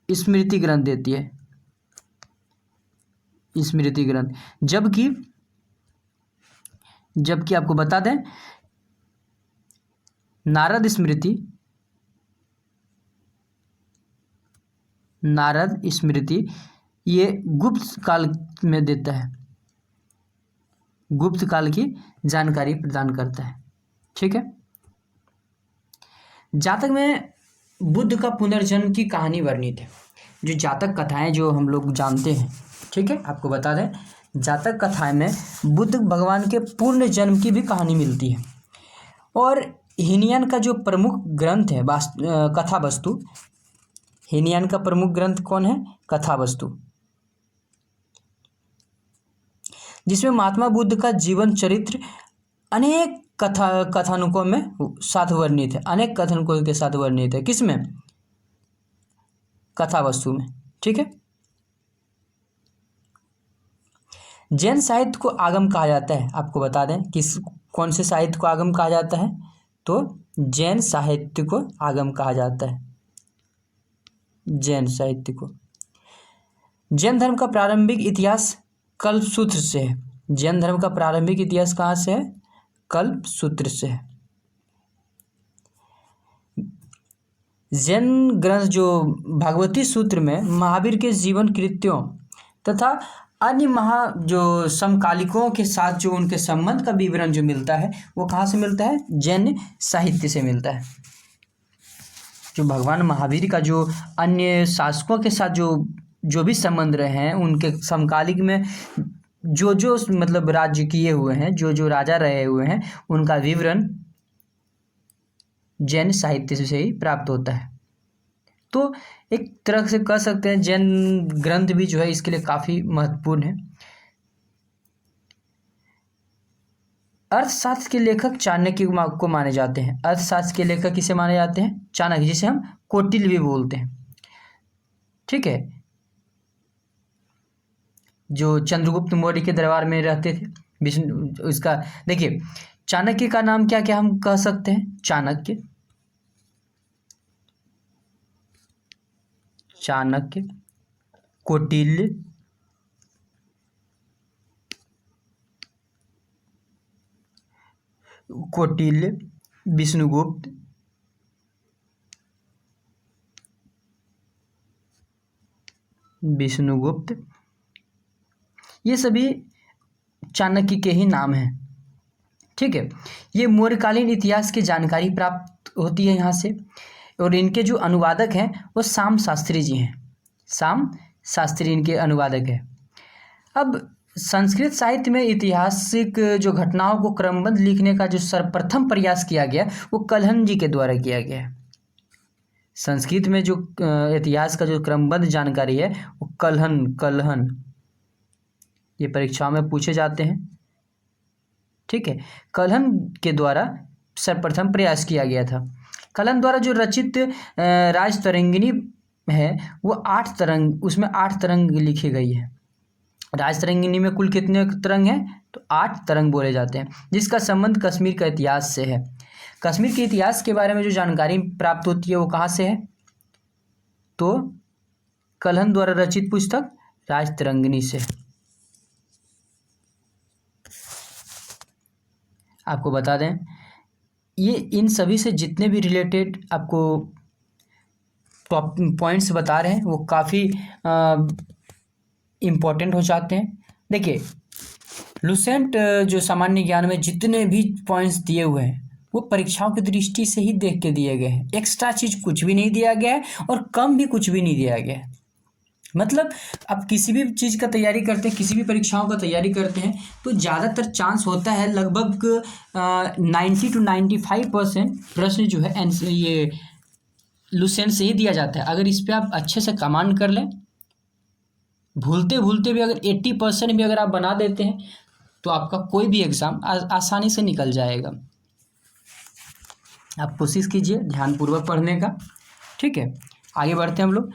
स्मृति ग्रंथ देती है, स्मृति ग्रंथ। जबकि आपको बता दें, नारद स्मृति ये गुप्त काल में देता है, गुप्त काल की जानकारी प्रदान करता है, ठीक है। जातक में बुद्ध का पुनर्जन्म की कहानी वर्णित है। जो जातक कथाएं जो हम लोग जानते हैं, ठीक है, आपको बता दें जातक कथाएं में बुद्ध भगवान के पूर्ण जन्म की भी कहानी मिलती है। और हीनयान का जो प्रमुख ग्रंथ है कथावस्तु, हीनयान का प्रमुख ग्रंथ कौन है? कथावस्तु, जिसमें महात्मा बुद्ध का जीवन चरित्र अनेक कथानकों में साथ वर्णित है, अनेक कथानकों के साथ वर्णित है। किसमें? कथावस्तु में, ठीक है। जैन साहित्य को आगम कहा जाता है। आपको बता दें कौन से साहित्य को आगम कहा जाता है? तो जैन साहित्य को आगम कहा जाता है, जैन साहित्य को। जैन धर्म का प्रारंभिक इतिहास कल्पसूत्र से है। जैन धर्म का प्रारंभिक इतिहास कहाँ से है? कल्पसूत्र से है। जैन ग्रंथ जो भगवती सूत्र में महावीर के जीवन कृत्यों तथा अन्य जो समकालिकों के साथ जो उनके संबंध का विवरण जो मिलता है वो कहाँ से मिलता है? जैन साहित्य से मिलता है। जो भगवान महावीर का जो अन्य शासकों के साथ जो भी संबंध रहे हैं, उनके समकालिक में जो मतलब राज्य किए हुए हैं, जो राजा रहे हुए हैं, उनका विवरण जैन साहित्य से ही प्राप्त होता है। तो एक तरह से कह सकते हैं जैन ग्रंथ भी जो है इसके लिए काफ़ी महत्वपूर्ण है। अर्थशास्त्र के लेखक चाणक्य को माने जाते हैं। अर्थशास्त्र के लेखक किसे माने जाते हैं? चाणक्य, जिसे हम कौटिल्य भी बोलते हैं। ठीक है, जो चंद्रगुप्त मौर्य के दरबार में रहते थे। विष्णु उसका देखिए, चाणक्य का नाम क्या क्या हम कह सकते हैं? चाणक्य, कौटिल्य, विष्णुगुप्त, ये सभी चाणक्य के ही नाम हैं। ठीक है, ये मौर्यकालीन इतिहास की जानकारी प्राप्त होती है यहाँ से। और इनके जो अनुवादक हैं वो श्याम शास्त्री जी हैं। श्याम शास्त्री इनके अनुवादक हैं। अब संस्कृत साहित्य में ऐतिहासिक जो घटनाओं को क्रमबद्ध लिखने का जो सर्वप्रथम प्रयास किया गया वो कलहन जी के द्वारा किया गया है। संस्कृत में जो इतिहास का जो क्रमबद्ध जानकारी है वो कलहन ये परीक्षाओं में पूछे जाते हैं। ठीक है, कलहन के द्वारा सर्वप्रथम प्रयास किया गया था। कलहन द्वारा जो रचित राजतरंगिणी है वो 8 तरंग, उसमें 8 तरंग लिखी गई है। राजतरंगिणी में कुल कितने तरंग हैं? तो 8 तरंग बोले जाते हैं, जिसका संबंध कश्मीर का इतिहास से है। कश्मीर के इतिहास के बारे में जो जानकारी प्राप्त होती है वो कहाँ से है? तो कलहन द्वारा रचित पुस्तक राजतरंगिणी से। आपको बता दें, ये इन सभी से जितने भी रिलेटेड आपको टॉप पॉइंट्स बता रहे हैं वो काफ़ी इम्पोर्टेंट हो जाते हैं। देखिए, लुसेंट जो सामान्य ज्ञान में जितने भी पॉइंट्स दिए हुए हैं वो परीक्षाओं की दृष्टि से ही देख के दिए गए हैं। एक्स्ट्रा चीज़ कुछ भी नहीं दिया गया है और कम भी कुछ भी नहीं दिया गया है। मतलब आप किसी भी चीज़ का तैयारी करते हैं, किसी भी परीक्षाओं का तैयारी करते हैं तो ज़्यादातर चांस होता है, लगभग 90 to 95% प्रश्न जो है ये लुसेंट से ही दिया जाता है। अगर इस पर आप अच्छे से कमांड कर लें, भूलते भी अगर 80% भी अगर आप बना देते हैं तो आपका कोई भी एग्ज़ाम आसानी से निकल जाएगा। आप कोशिश कीजिए ध्यानपूर्वक पढ़ने का। ठीक है, आगे बढ़ते हैं हम लोग।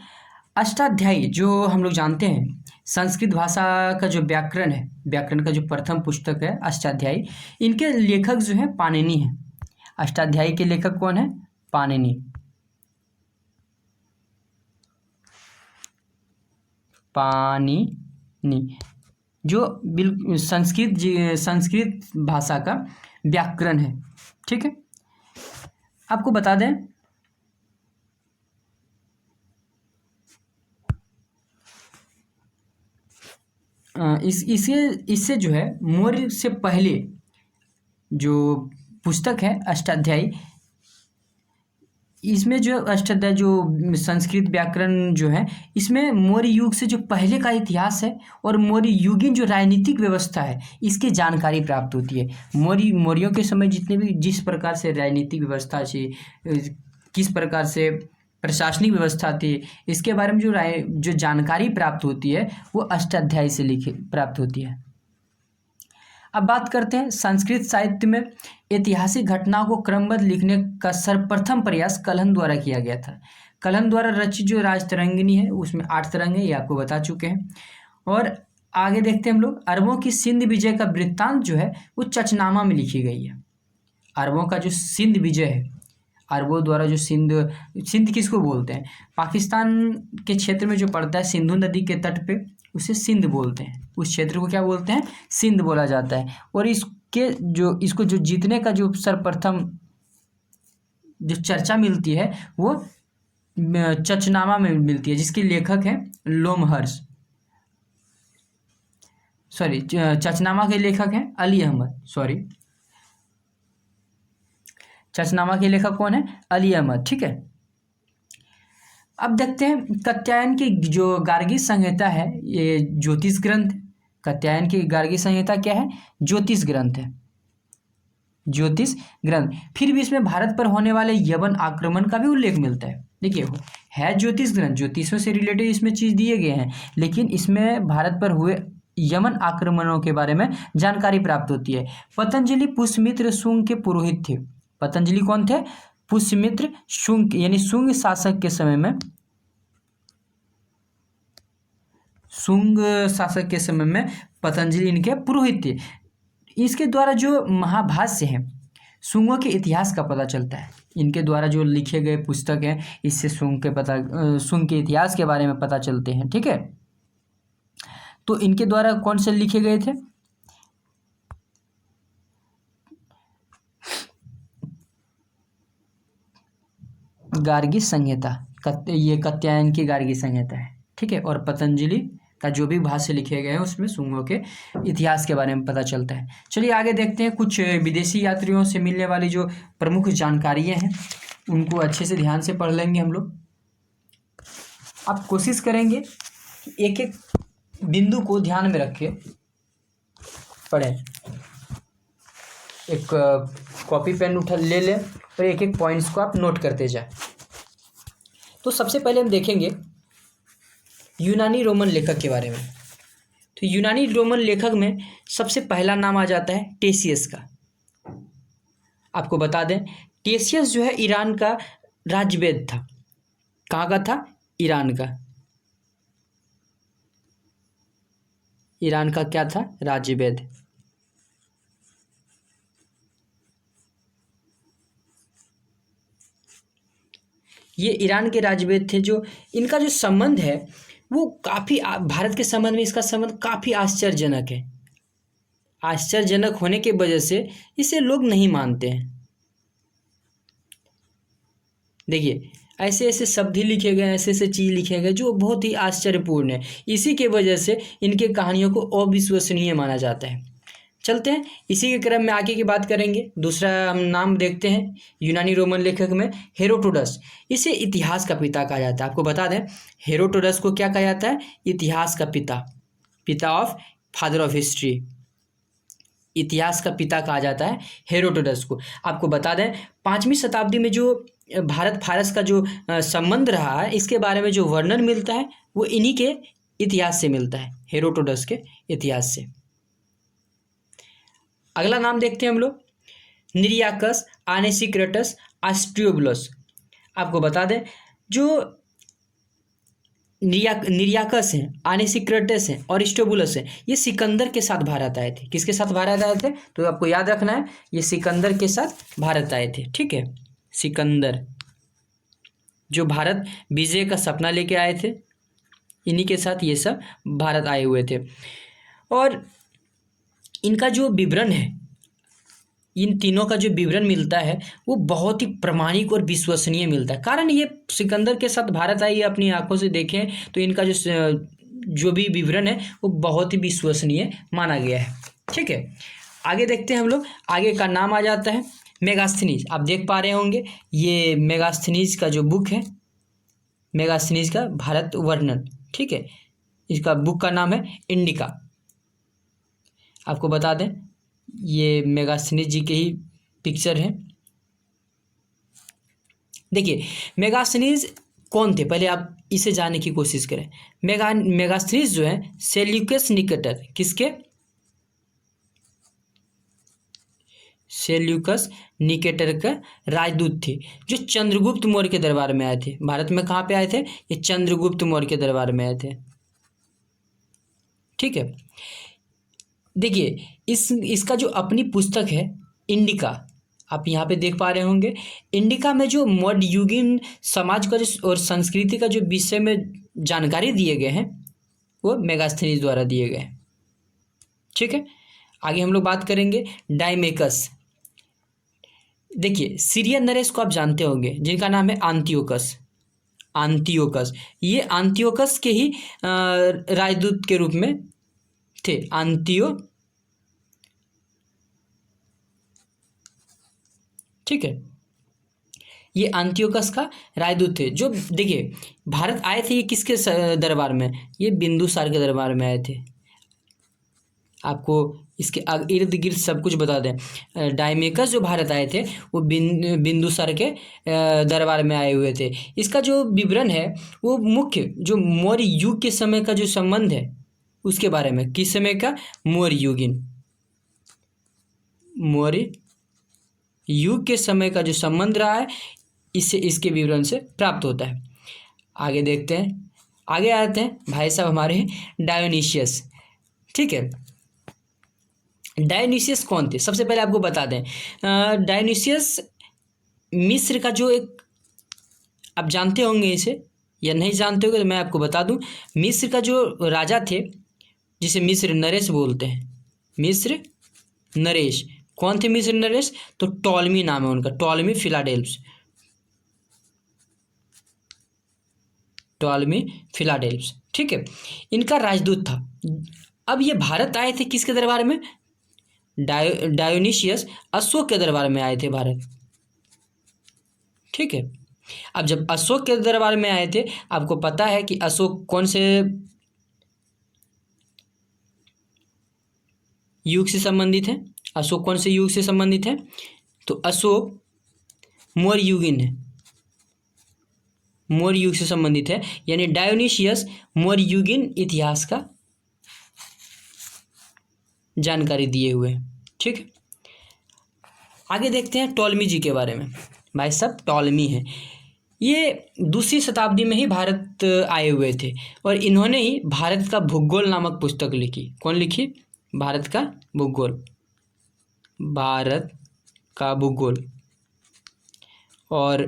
अष्टाध्यायी जो हम लोग जानते हैं, संस्कृत भाषा का जो व्याकरण है, व्याकरण का जो प्रथम पुस्तक है अष्टाध्यायी, इनके लेखक जो है पाणिनि हैं। अष्टाध्यायी के लेखक कौन है? पाणिनि। जो बिल्कुल संस्कृत भाषा का व्याकरण है। ठीक है, आपको बता दें इससे जो है मौर्य से पहले जो पुस्तक है अष्टाध्यायी, इसमें जो अष्टाध्यायी जो संस्कृत व्याकरण जो है, इसमें मौर्य युग से जो पहले का इतिहास है और मौर्य युगीन जो राजनीतिक व्यवस्था है इसकी जानकारी प्राप्त होती है। मौर्यों के समय जितने भी जिस प्रकार से राजनीतिक व्यवस्था थी, किस प्रकार से प्रशासनिक व्यवस्था थी, इसके बारे में जो जानकारी प्राप्त होती है वो अष्टाध्यायी से प्राप्त होती है। अब बात करते हैं संस्कृत साहित्य में ऐतिहासिक घटनाओं को क्रमबद्ध लिखने का सर्वप्रथम प्रयास कलहन द्वारा किया गया था। कलहन द्वारा रचित जो राजतरंगिणी है उसमें 8 तरंग है, ये आपको बता चुके हैं। और आगे देखते हैं हम लोग, अरबों की सिंध विजय का वृत्तांत जो है वो चचनामा में लिखी गई है। अरबों का जो सिंध विजय है, अरबों द्वारा जो सिंध किसको बोलते हैं? पाकिस्तान के क्षेत्र में जो पड़ता है सिंधु नदी के तट पे, उसे सिंध बोलते हैं। उस क्षेत्र को क्या बोलते हैं? सिंध बोला जाता है। और इसको जीतने का जो सर्वप्रथम जो चर्चा मिलती है वो चचनामा में मिलती है, जिसके लेखक हैं लोमहर्ष। सॉरी, चचनामा के लेखक हैं अली अहमद। सॉरी, चचनामा के लेखक कौन है? अली अहमद। ठीक है, अब देखते हैं कात्यायन की जो गार्गी संहिता है, ये ज्योतिष ग्रंथ। कात्यायन की गार्गी संहिता क्या है? ज्योतिष ग्रंथ है, ज्योतिष ग्रंथ। फिर भी इसमें भारत पर होने वाले यवन आक्रमण का भी उल्लेख मिलता है। देखिए, है ज्योतिष ग्रंथ, ज्योतिषों से रिलेटेड इसमें चीज दिए गए हैं, लेकिन इसमें भारत पर हुए यमन आक्रमणों के बारे में जानकारी प्राप्त होती है। पतंजलि पुष्यमित्र शुंग के पुरोहित थे। पतंजलि कौन थे? पुष्यमित्र शुंग, यानी शुंग शासक के समय में, शुंग शासक के समय में पतंजलि इनके पुरोहित थे। इसके द्वारा जो महाभाष्य है, शुंगों के इतिहास का पता चलता है। इनके द्वारा जो लिखे गए पुस्तक हैं, इससे शुंग के इतिहास के बारे में पता चलते हैं। ठीक है, तो इनके द्वारा कौन से लिखे गए थे? गार्गी संहिता, ये कात्यायन की गार्गी संहिता है। ठीक है, और पतंजलि का जो भी भाष्य लिखे गए हैं उसमें शुंगों के इतिहास के बारे में पता चलता है। चलिए आगे देखते हैं, कुछ विदेशी यात्रियों से मिलने वाली जो प्रमुख जानकारियां हैं उनको अच्छे से ध्यान से पढ़ लेंगे हम लोग। आप कोशिश करेंगे कि एक एक बिंदु को ध्यान में रख के पढ़ें। एक कॉपी पेन ले लें और एक एक पॉइंट्स को आप नोट करते जाएं। तो सबसे पहले हम देखेंगे यूनानी रोमन लेखक के बारे में। तो यूनानी रोमन लेखक में सबसे पहला नाम आ जाता है टेसियस का। आपको बता दें, टेसियस जो है ईरान का राजवेद था। कहाँ का था? ईरान का। ईरान का क्या था? राजवेद। ये ईरान के राजवेद थे। जो इनका जो संबंध है वो काफ़ी, भारत के संबंध में इसका संबंध काफ़ी आश्चर्यजनक है। आश्चर्यजनक होने की वजह से इसे लोग नहीं मानते हैं। देखिए, ऐसे ऐसे शब्द ही लिखे गए, ऐसे ऐसे चीज़ लिखे गए जो बहुत ही आश्चर्यपूर्ण है। इसी के वजह से इनके कहानियों को अविश्वसनीय माना जाता है। चलते हैं, इसी के क्रम में आगे की बात करेंगे। दूसरा हम नाम देखते हैं यूनानी रोमन लेखक में हेरोडोटस। इसे इतिहास का पिता कहा जाता है। आपको बता दें, हेरोडोटस को क्या कहा जाता है? इतिहास का पिता, पिता ऑफ, फादर ऑफ हिस्ट्री। इतिहास का पिता कहा जाता है हेरोडोटस को। आपको बता दें, 5वीं शताब्दी में जो भारत फारस का जो संबंध रहा है, इसके बारे में जो वर्णन मिलता है वो इन्हीं के इतिहास से मिलता है, हेरोडोटस के इतिहास से। अगला नाम देखते हैं हम लोग, निरियाकस आनेसिक्रेटस आस्ट्रियोबुलस। आपको बता दें, जो निरियाकस हैं, आनेसिक्रेटस हैं और एरिस्टोबुलस हैं, ये सिकंदर के साथ भारत आए थे। किसके साथ भारत आए थे? तो आपको याद रखना है, ये सिकंदर के साथ भारत आए थे। ठीक है, सिकंदर जो भारत विजय का सपना लेके आए थे, इन्हीं के साथ ये सब भारत आए हुए थे। और इनका जो विवरण है, इन तीनों का जो विवरण मिलता है वो बहुत ही प्रामाणिक और विश्वसनीय मिलता है। कारण ये सिकंदर के साथ भारत आई, अपनी आंखों से देखें तो इनका जो भी विवरण है वो बहुत ही विश्वसनीय माना गया है। ठीक है, आगे देखते हैं हम लोग। आगे का नाम आ जाता है मेगास्थनीज। आप देख पा रहे होंगे, ये मेगास्थनीज का जो बुक है, मेगास्थनीज का भारत वर्णन। ठीक है, इसका बुक का नाम है इंडिका। आपको बता दें, ये मेगास्थनीज जी के ही पिक्चर हैं। देखिए, मेगास्थनीज कौन थे, पहले आप इसे जानने की कोशिश करें। मेगास्थनीज जो है सेल्यूकस निकेटर, किसके? सेल्यूकस निकेटर का राजदूत थे, जो चंद्रगुप्त मौर्य के दरबार में आए थे। भारत में कहाँ पे आए थे? ये चंद्रगुप्त मौर्य के दरबार में आए थे। ठीक है, देखिए, इसका जो अपनी पुस्तक है इंडिका, आप यहाँ पे देख पा रहे होंगे। इंडिका में जो मध्ययुगीन समाज का जो और संस्कृति का जो विषय में जानकारी दिए गए हैं वो मेगास्थनीज द्वारा दिए गए हैं। ठीक है, आगे हम लोग बात करेंगे डायमेकस। देखिए, सीरियन नरेश को आप जानते होंगे, जिनका नाम है आंतियोकस। आंतियोकस, ये आंतियोकस के ही राजदूत के रूप में थे। ठीक है, ये आंतियोकस का राजदूत थे। जो देखिए भारत आए थे, ये किसके दरबार में, ये बिंदुसार के दरबार में आए थे। आपको इसके इर्द गिर्द सब कुछ बता दें। डायमेकस जो भारत आए थे वो बिंदुसार के दरबार में आए हुए थे। इसका जो विवरण है वो मुख्य जो मौर्य युग के समय का जो संबंध है उसके बारे में, किस समय का, मौर्य युगीन, मौर्य युग के समय का जो संबंध रहा है इससे, इसके विवरण से प्राप्त होता है। आगे देखते हैं, आगे आते हैं भाई साहब हमारे डायोनिशियस। ठीक है, डायोनिशियस कौन थे, सबसे पहले आपको बता दें डायोनिशियस मिस्र का जो एक, आप जानते होंगे इसे या नहीं जानते होंगे तो मैं आपको बता दूं, मिस्र का जो राजा थे जिसे मिस्र नरेश बोलते हैं, मिस्र नरेश, कौन थे मिस्र नरेश, तो टॉलमी नाम है उनका, टॉलमी फिलाडेल्फस, टॉलमी फिलाडेल्फस। ठीक है, इनका राजदूत था। अब ये भारत आए थे किसके दरबार में, डायोनिशियस अशोक के दरबार में आए थे भारत। ठीक है, अब जब अशोक के दरबार में आए थे, आपको पता है कि अशोक कौन से युग से संबंधित है, अशोक कौन से युग से संबंधित है, तो अशोक मौर्य युगीन है, मौर्य युग से संबंधित है, यानी डायोनिशियस मौर्य युगीन इतिहास का जानकारी दिए हुए हैं। ठीक है, आगे देखते हैं टॉलमी जी के बारे में। भाई साहब टॉलमी हैं, ये दूसरी शताब्दी में ही भारत आए हुए थे और इन्होंने ही भारत का भूगोल नामक पुस्तक लिखी। कौन लिखी, भारत का भूगोल, भारत का भूगोल। और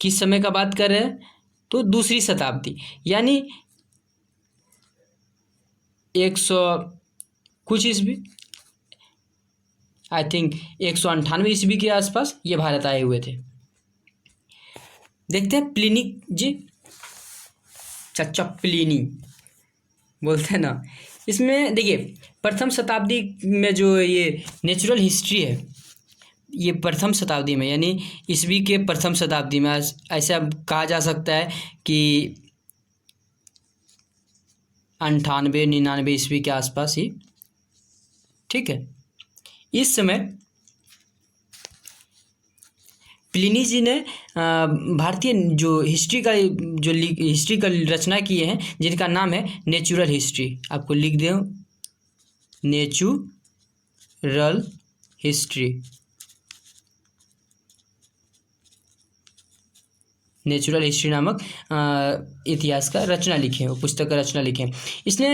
किस समय का बात कर रहे हैं, तो दूसरी शताब्दी, यानी 100 कुछ ईस्वी, आई थिंक 198 ईस्वी के आसपास ये भारत आए हुए थे। देखते हैं प्लिनी जी, चचा प्लिनी बोलते हैं ना, इसमें देखिए प्रथम शताब्दी में जो ये नेचुरल हिस्ट्री है, ये प्रथम शताब्दी में यानी ईस्वी के प्रथम शताब्दी में ऐसा कहा जा सकता है कि 98-99 ईस्वी के आसपास ही। ठीक है, इस समय प्लिनी जी ने भारतीय जो हिस्ट्री का हिस्ट्री का रचना किए हैं, जिनका नाम है नेचुरल हिस्ट्री। आपको लिख दें, नेचुरल हिस्ट्री, नेचुरल हिस्ट्री नामक इतिहास का रचना लिखे, वो पुस्तक का रचना लिखे। इसने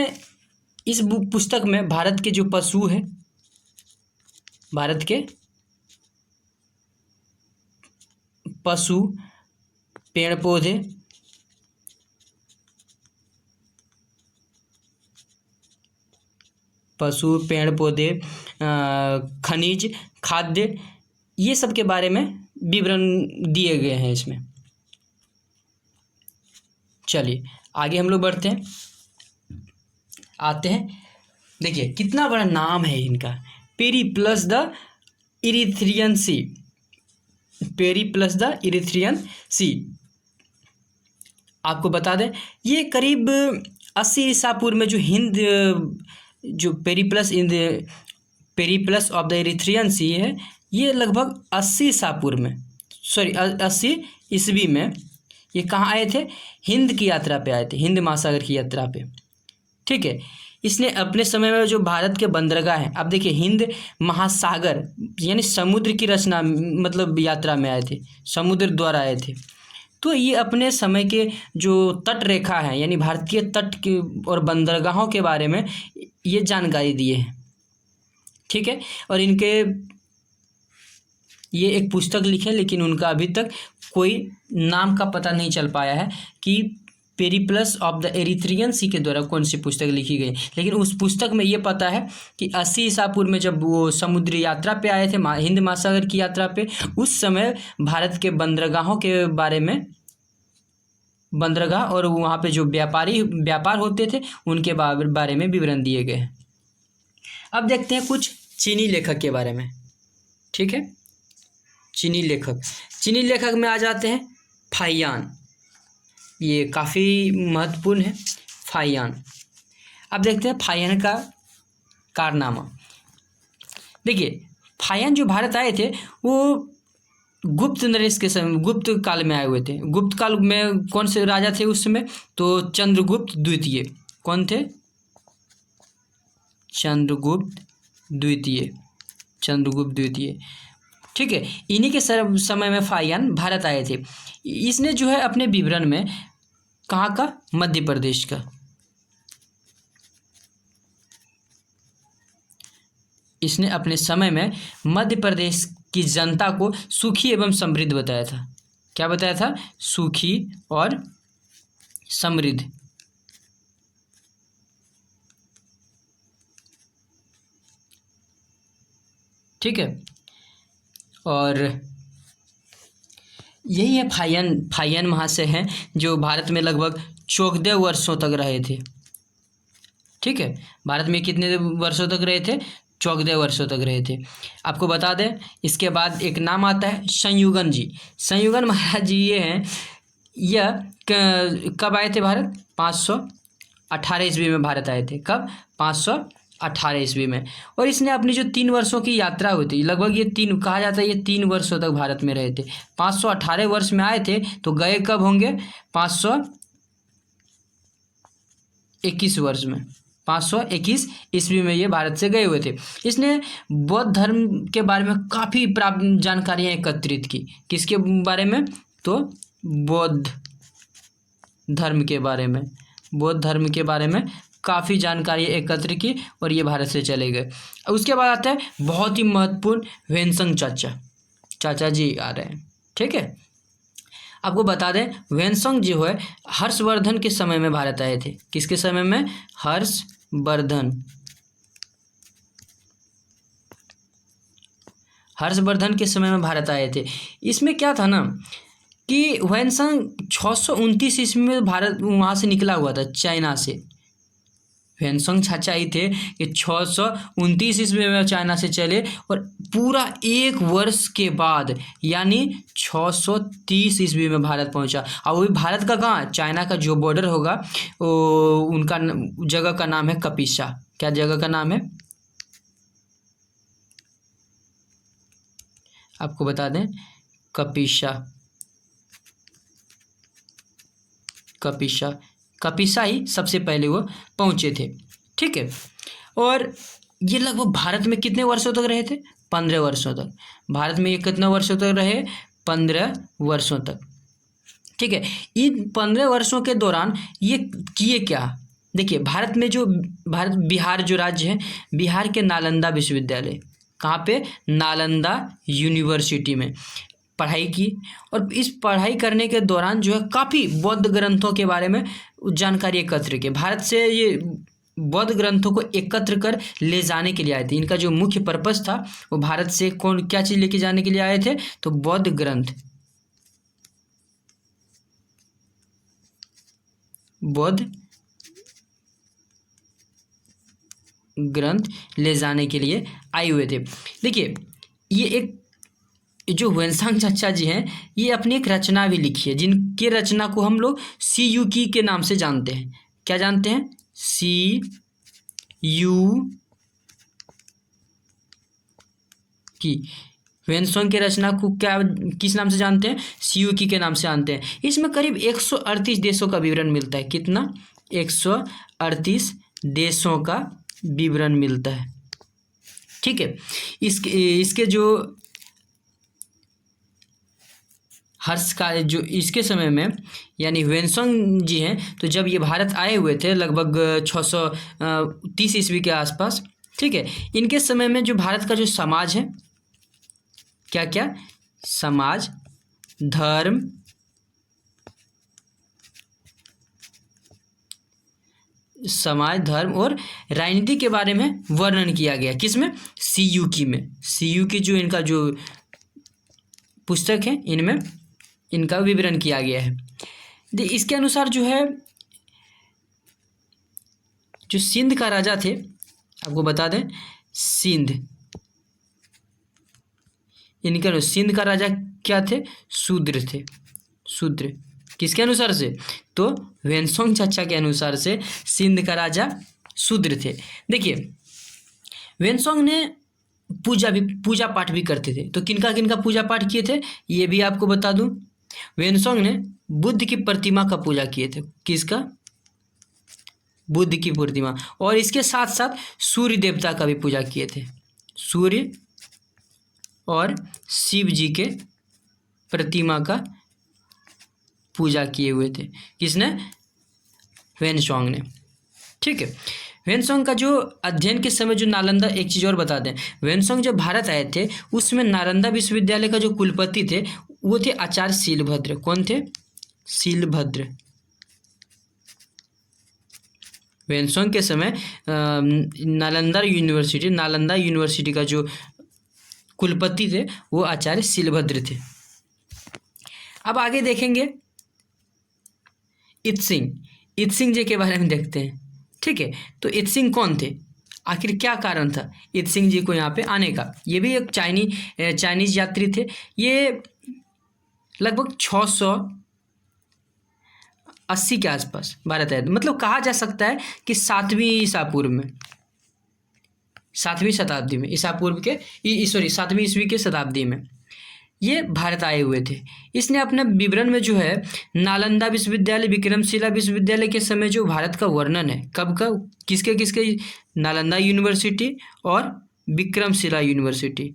इस पुस्तक में भारत के जो पशु हैं, भारत के पशु, पेड़ पौधे, पशु, पेड़ पौधे, खनिज, खाद्य, ये सब के बारे में विवरण दिए गए हैं इसमें। चलिए आगे हम लोग बढ़ते हैं, आते हैं। देखिए कितना बड़ा नाम है इनका, Periplus the Erythraean Sea, Periplus the Erythraean Sea. आपको बता दें ये करीब 80 ईसा पूर्व में जो हिंद, जो पेरिप्लस ऑफ द इरिथ्रियन सी है, ये लगभग 80 ईसा पूर्व में, 80 ईस्वी में ये कहाँ आए थे, हिंद की यात्रा पे आए थे, हिंद महासागर की यात्रा पे। ठीक है, इसने अपने समय में जो भारत के बंदरगाह हैं, अब देखिए हिंद महासागर यानी समुद्र की रचना, मतलब यात्रा में आए थे, समुद्र द्वारा आए थे। तो ये अपने समय के जो तट रेखा है यानी भारतीय तट के और बंदरगाहों के बारे में ये जानकारी दिए हैं। ठीक है, और इनके ये एक पुस्तक लिखे, लेकिन उनका अभी तक कोई नाम का पता नहीं चल पाया है कि पेरिप्लस ऑफ द एरिथ्रियन सी के द्वारा कौन सी पुस्तक लिखी गई। लेकिन उस पुस्तक में ये पता है कि 80 ईसा पूर्व में जब वो समुद्री यात्रा पे आए थे, हिंद महासागर की यात्रा पे, उस समय भारत के बंदरगाहों के बारे में, बंदरगाह और वहाँ पे जो व्यापार होते थे उनके बारे में विवरण दिए गए हैं। अब देखते हैं कुछ चीनी लेखक के बारे में। ठीक है, चीनी लेखक में आ जाते हैं फाहियान। ये काफ़ी महत्वपूर्ण है फाहियान। अब देखते हैं फाहियान का कारनामा। देखिए, फाहियान जो भारत आए थे वो गुप्त नरेश के समय, गुप्त काल में आए हुए थे। गुप्त काल में कौन से राजा थे उस समय? तो चंद्रगुप्त द्वितीय। कौन थे? चंद्रगुप्त द्वितीय। ठीक है, इन्हीं के समय में फाहियान भारत आए थे। इसने जो है अपने विवरण में कहाँ का? मध्य प्रदेश का। इसने अपने समय में मध्य प्रदेश की जनता को सुखी एवं समृद्ध बताया था। क्या बताया था? सुखी और समृद्ध। ठीक है, और यही है फाहियान महाशय हैं जो भारत में लगभग 14 वर्षों तक रहे थे। ठीक है, भारत में कितने वर्षों तक रहे थे? 14 वर्षों तक रहे थे। आपको बता दें, इसके बाद एक नाम आता है संयुगन जी। संयुगन महाराज जी ये हैं, यह कब आए थे भारत? 518 ईस्वी में भारत आए थे। कब? 518 ईस्वी में। और इसने अपनी जो 3 वर्षों की यात्रा हुई थी, लगभग ये 3 कहा जाता है, ये 3 वर्षों तक भारत में रहे थे। 518 वर्ष में आए थे तो गए कब होंगे? 521 वर्ष में, 521 ईस्वी में ये भारत से गए हुए थे। इसने बौद्ध धर्म के बारे में काफ़ी जानकारियाँ एकत्रित की। किसके बारे में? तो बौद्ध धर्म के बारे में काफ़ी जानकारी एकत्र की और ये भारत से चले गए। उसके बाद आता है बहुत ही महत्वपूर्ण ह्वेनसंग चाचा जी आ रहे हैं। ठीक है, आपको बता दें ह्वेनसंग जो है हर्षवर्धन के समय में भारत आए थे। किसके समय में? हर्षवर्धन के समय में भारत आए थे। इसमें क्या था ना कि ह्वेनसंग 629 ईस्वी में भारत वहाँ से निकला हुआ था, चाइना से। ह्वेनसंग चाचा ही थे कि 629 ईस्वी में चाइना से चले और पूरा 1 वर्ष के बाद यानी 630 ईस्वी में भारत पहुंचा। और वो भी भारत का कहाँ? चाइना का जो बॉर्डर होगा वो उनका जगह का नाम है कपिसा। क्या जगह का नाम है? आपको बता दें कपिसा ही सबसे पहले वो पहुँचे थे। ठीक है, और ये लगभग भारत में कितने वर्षों तक रहे थे? 15 वर्षों तक। भारत में ये कितने वर्षों तक रहे? 15 वर्षों तक। ठीक है, इन 15 वर्षों के दौरान ये किए क्या? देखिए, बिहार जो राज्य है, बिहार के नालंदा विश्वविद्यालय, कहाँ पे? नालंदा यूनिवर्सिटी में पढ़ाई की। और इस पढ़ाई करने के दौरान जो है काफ़ी बौद्ध ग्रंथों के बारे में जानकारी एकत्र की। भारत से ये बौद्ध ग्रंथों को एकत्र कर ले जाने के लिए आए थे। इनका जो मुख्य पर्पस था वो भारत से क्या चीज़ लेके जाने के लिए आए थे? तो बौद्ध ग्रंथ ले जाने के लिए आए हुए थे। देखिए, ये एक जो ह्वेनसांग चाचा जी हैं, ये अपनी एक रचना भी लिखी है, जिनके रचना को हम लोग सीयूकी के नाम से जानते हैं। क्या जानते हैं? सीयूकी। ह्वेनसांग की रचना को किस नाम से जानते हैं? सीयूकी के नाम से जानते हैं। इसमें करीब 138 देशों का विवरण मिलता है। कितना? 138 देशों का विवरण मिलता है। ठीक है, इसके जो हर्ष का जो इसके समय में यानी ह्वेनसांग जी हैं, तो जब ये भारत आए हुए थे लगभग 630 ईस्वी के आसपास। ठीक है, इनके समय में जो भारत का जो समाज है, क्या क्या? समाज, धर्म, समाज, धर्म और राजनीति के बारे में वर्णन किया गया। किसमें? सीयूकी में। सीयूकी जो इनका जो पुस्तक है इनमें इनका विवरण किया गया है। इसके अनुसार जो है, जो सिंध का राजा थे, आपको बता दें, सिंध, इनका सिंध का राजा क्या थे? शूद्र थे। शूद्र किसके अनुसार से? तो वेनसोंग चाचा के अनुसार से सिंध का राजा शूद्र थे। देखिए, वेनसोंग ने पूजा पाठ भी करते थे। तो किनका किनका पूजा पाठ किए थे ये भी आपको बता दूं। वेनसोंग ने बुद्ध की प्रतिमा का पूजा किए थे। किसका? बुद्ध की प्रतिमा। और इसके साथ साथ सूर्य देवता का भी पूजा किए थे। सूर्य और शिव जी के प्रतिमा का पूजा किए हुए थे। किसने? वेनसोंग ने। ठीक है। वेनसोंग का जो अध्ययन के समय जो नालंदा, एक चीज़ और बता दें, वेनसोंग जब भारत आए थे उसमें नालंदा विश्वविद्यालय का जो कुलपति थे वो थे आचार्य शीलभद्र। कौन थे? शीलभद्र। वेनसोंग के समय नालंदा यूनिवर्सिटी का जो कुलपति थे वो आचार्य शीलभद्र थे। अब आगे देखेंगे इत्सिंग जी के बारे में देखते हैं। ठीक है। तो इत्सिंग कौन थे? आखिर क्या कारण था इत्सिंग जी को यहाँ पे आने का? ये भी एक चाइनीज यात्री थे। ये लगभग 680 के आसपास भारत आए। मतलब कहा जा सकता है कि 7वीं ईसा पूर्व में, 7वीं शताब्दी में, 7वीं ईस्वी के शताब्दी में ये भारत आए हुए थे। इसने अपने विवरण में जो है नालंदा विश्वविद्यालय, विक्रमशिला विश्वविद्यालय के समय जो भारत का वर्णन है, कब का, किसके किसके? नालंदा यूनिवर्सिटी और विक्रमशिला यूनिवर्सिटी।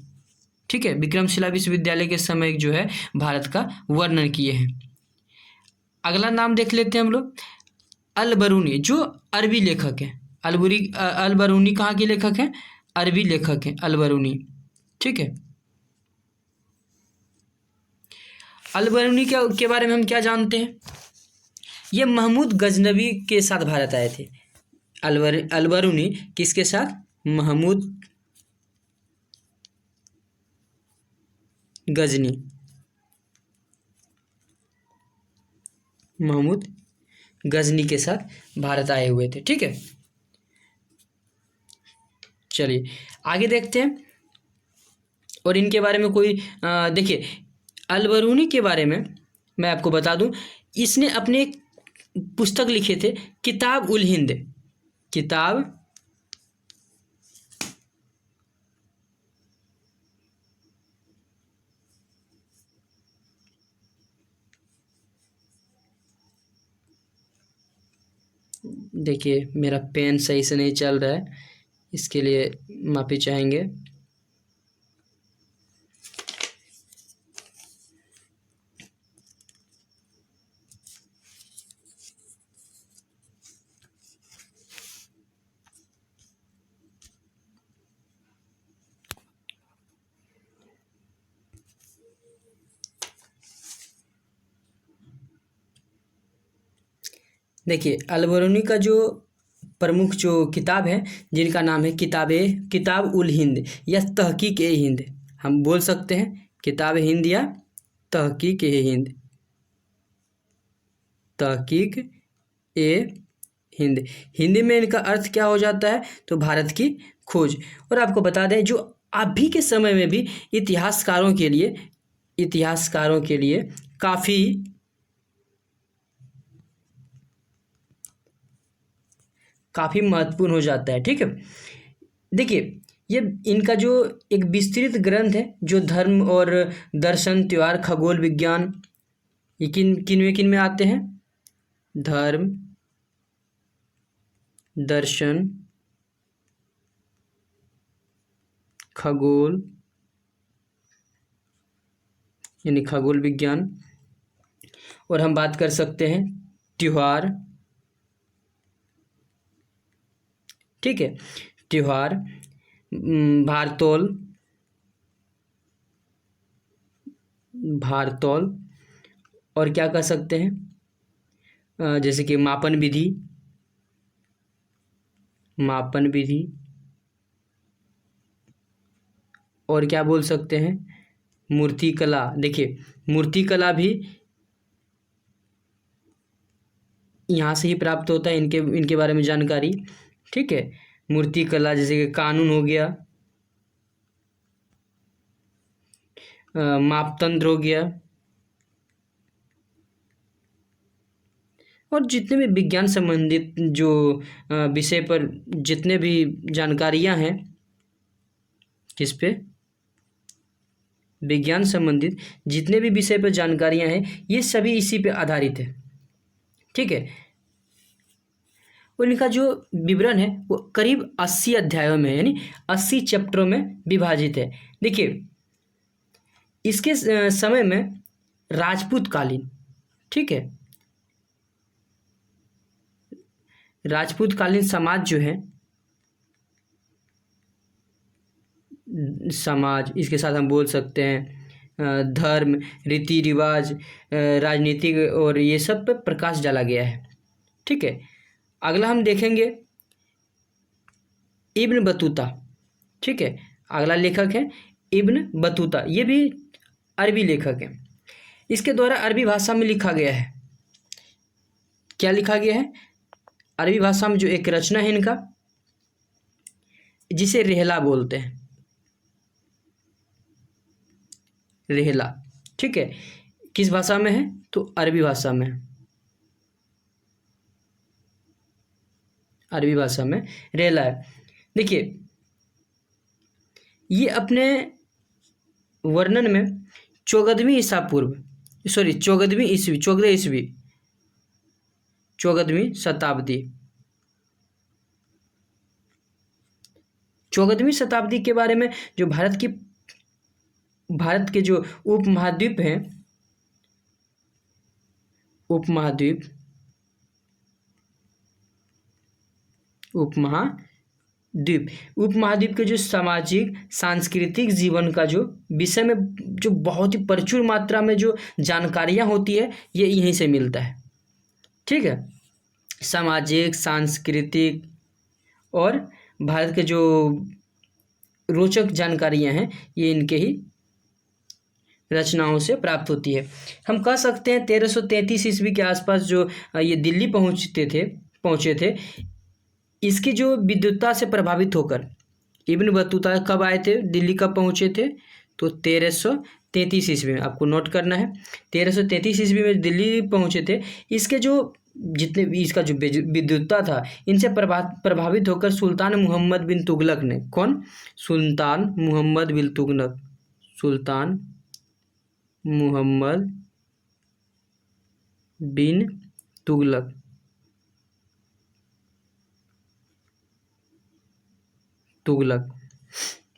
ठीक है। विक्रमशिला विश्वविद्यालय के समय जो है भारत का वर्णन किए हैं। अगला नाम देख लेते हैं हम लोग, अल बरूनी, जो अरबी लेखक हैं। अल बरूनी कहाँ के लेखक हैं? अरबी लेखक हैं अल बरूनी। ठीक है। अल बरूनी के बारे में हम क्या जानते हैं? ये महमूद गजनवी के साथ भारत आए थे। अल बरूनी किसके साथ? महमूद गजनी के साथ भारत आए हुए थे। ठीक है। चलिए आगे देखते हैं। और इनके बारे में कोई देखिए, अल बरूनी के बारे में मैं आपको बता दूं, इसने अपने एक पुस्तक लिखे थे, किताब उल हिंद। किताब देखिए, मेरा पेन सही से नहीं चल रहा है, इसके लिए माफ़ी चाहेंगे। देखिए, अल बरूनी का जो प्रमुख जो किताब है, जिनका नाम है किताब उल हिंद या तहकीक ए हिंद, हम बोल सकते हैं किताब हिंद या तहकीक ए हिंद। तहकीक ए हिंद, हिंदी में इनका अर्थ क्या हो जाता है? तो भारत की खोज। और आपको बता दें, जो अभी के समय में भी इतिहासकारों के लिए काफ़ी महत्वपूर्ण हो जाता है। ठीक है। देखिए, ये इनका जो एक विस्तृत ग्रंथ है, जो धर्म और दर्शन, त्योहार, खगोल विज्ञान, ये किन में आते हैं? धर्म, दर्शन, खगोल यानी खगोल विज्ञान, और हम बात कर सकते हैं त्योहार। ठीक है। त्योहार, भारतोल, और क्या कर सकते हैं, जैसे कि मापन विधि, मापन विधि, और क्या बोल सकते हैं, मूर्तिकला। देखिए मूर्तिकला भी यहाँ से ही प्राप्त होता है, इनके बारे में जानकारी। ठीक है, मूर्तिकला जैसे कि कानून हो गया, मापतंत्र हो गया, और जितने भी विज्ञान संबंधित जो विषय पर जितने भी जानकारियाँ हैं, किस पे, विज्ञान संबंधित जितने भी विषय पर जानकारियाँ हैं, ये सभी इसी पे आधारित है। ठीक है, उनका जो विवरण है वो करीब 80 अध्यायों में, यानी 80 चैप्टरों में विभाजित है। देखिए इसके समय में राजपूत कालीन, ठीक है, राजपूत कालीन समाज जो है, समाज, इसके साथ हम बोल सकते हैं धर्म, रीति रिवाज, राजनीतिक, और ये सब पे प्रकाश डाला गया है। ठीक है, अगला हम देखेंगे इब्न बतूता। ठीक है, अगला लेखक है इब्न बतूता, ये भी अरबी लेखक है। इसके द्वारा अरबी भाषा में लिखा गया है, क्या लिखा गया है, अरबी भाषा में जो एक रचना है इनका, जिसे रेहला बोलते हैं, रेहला। ठीक है, किस भाषा में है, तो अरबी भाषा में, अरबी भाषा में रेहला है। देखिए ये अपने वर्णन में 14वीं ईसा पूर्व, सॉरी 14वीं ईस्वी, 14 ईस्वी, 14वीं शताब्दी, 14वीं शताब्दी के बारे में, जो भारत के जो उपमहाद्वीप हैं, उपमहाद्वीप के जो सामाजिक सांस्कृतिक जीवन का जो विषय में जो बहुत ही प्रचुर मात्रा में जो जानकारियाँ होती है, ये यहीं से मिलता है। ठीक है, सामाजिक, सांस्कृतिक और भारत के जो रोचक जानकारियाँ हैं, ये इनके ही रचनाओं से प्राप्त होती है। हम कह सकते हैं 1333 ईस्वी के आसपास जो ये दिल्ली पहुँचे थे, इसकी जो विद्वत्ता से प्रभावित होकर इब्न बतूता कब आए थे, दिल्ली कब पहुँचे थे, तो 1333 ईस्वी में, आपको नोट करना है, 1333 ईस्वी में दिल्ली पहुँचे थे। इसके जो जितने भी इसका जो विद्वत्ता था, इनसे प्रभावित होकर सुल्तान मोहम्मद बिन तुगलक ने, कौन, सुल्तान मोहम्मद बिन तुगलक, सुल्तान मोहम्मद बिन तुगलक,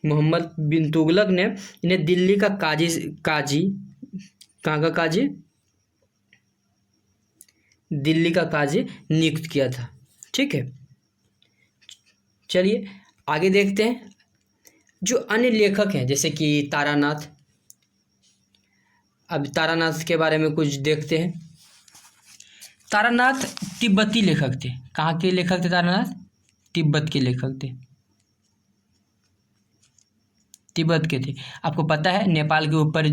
मोहम्मद बिन तुगलक ने इन्हें दिल्ली का काजी, कहाँ का काजी, दिल्ली का काजी नियुक्त किया था। ठीक है, चलिए आगे देखते हैं। जो अन्य लेखक हैं जैसे कि तारानाथ, अब तारानाथ के बारे में कुछ देखते हैं। तारानाथ तिब्बती लेखक थे। कहाँ के लेखक थे तारानाथ? तिब्बत के लेखक थे, तिब्बत के थे। आपको पता है नेपाल के ऊपर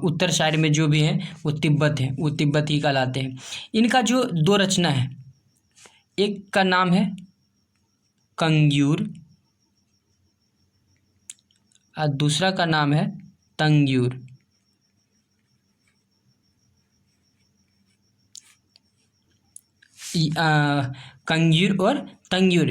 उत्तर साइड में जो भी है वो तिब्बत है, वो तिब्बत ही कहलाते हैं। इनका जो 2 रचना है, एक का नाम है कंग्यूर और दूसरा का नाम है तंग्यूर। कंग्यूर और तंग्यूर,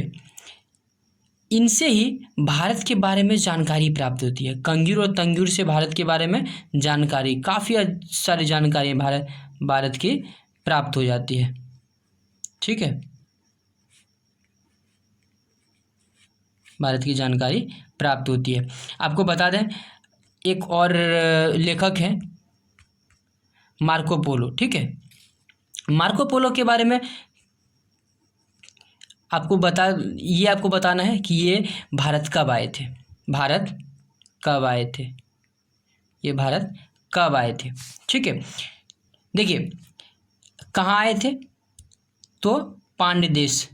इनसे ही भारत के बारे में जानकारी प्राप्त होती है। कंग्यूर और तंग्यूर से भारत के बारे में जानकारी, काफ़ी सारी जानकारी भारत की प्राप्त हो जाती है। ठीक है, भारत की जानकारी प्राप्त होती है। आपको बता दें एक और लेखक हैं मार्को पोलो। ठीक है, मार्को पोलो के बारे में आपको बताना है कि ये भारत कब आए थे, भारत कब आए थे, ये भारत कब आए थे। ठीक है, देखिए कहाँ आए थे, तो पांड्य देश,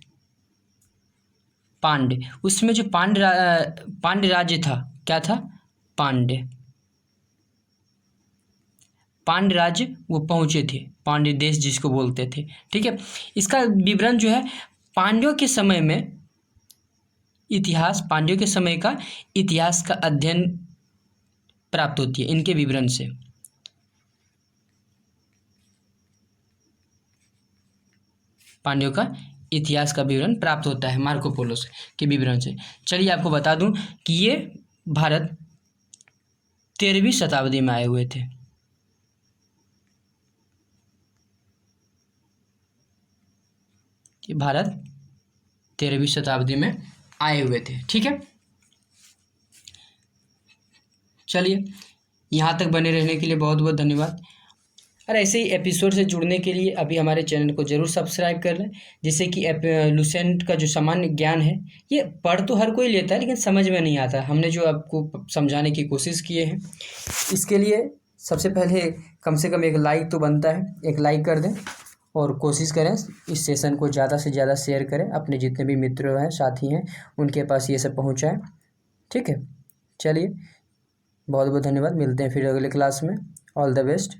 पांड्य, उसमें जो पांड्य राज्य था, क्या था? पांड्य राज्य वो पहुंचे थे, पांड्य देश जिसको बोलते थे। ठीक है, इसका विवरण जो है पांड्यों के समय में पांड्यों के समय का इतिहास का अध्ययन प्राप्त होती है इनके विवरण से। पांड्यों का इतिहास का विवरण प्राप्त होता है मार्को पोलो के विवरण से। चलिए आपको बता दूं कि ये भारत 13वीं शताब्दी में आए हुए थे। ये भारत 13वीं शताब्दी में आए हुए थे। ठीक है, चलिए यहाँ तक बने रहने के लिए बहुत बहुत धन्यवाद। और ऐसे ही एपिसोड से जुड़ने के लिए अभी हमारे चैनल को जरूर सब्सक्राइब कर लें, जिससे कि लुसेंट का जो सामान्य ज्ञान है ये पढ़ तो हर कोई लेता है लेकिन समझ में नहीं आता। हमने जो आपको समझाने की कोशिश किए हैं, इसके लिए सबसे पहले कम से कम एक लाइक तो बनता है, एक लाइक कर दें और कोशिश करें इस सेशन को ज़्यादा से ज़्यादा शेयर करें, अपने जितने भी मित्र हैं, साथी हैं, उनके पास ये सब पहुँचाएँ। ठीक है, चलिए बहुत बहुत धन्यवाद, मिलते हैं फिर अगले क्लास में। All the best.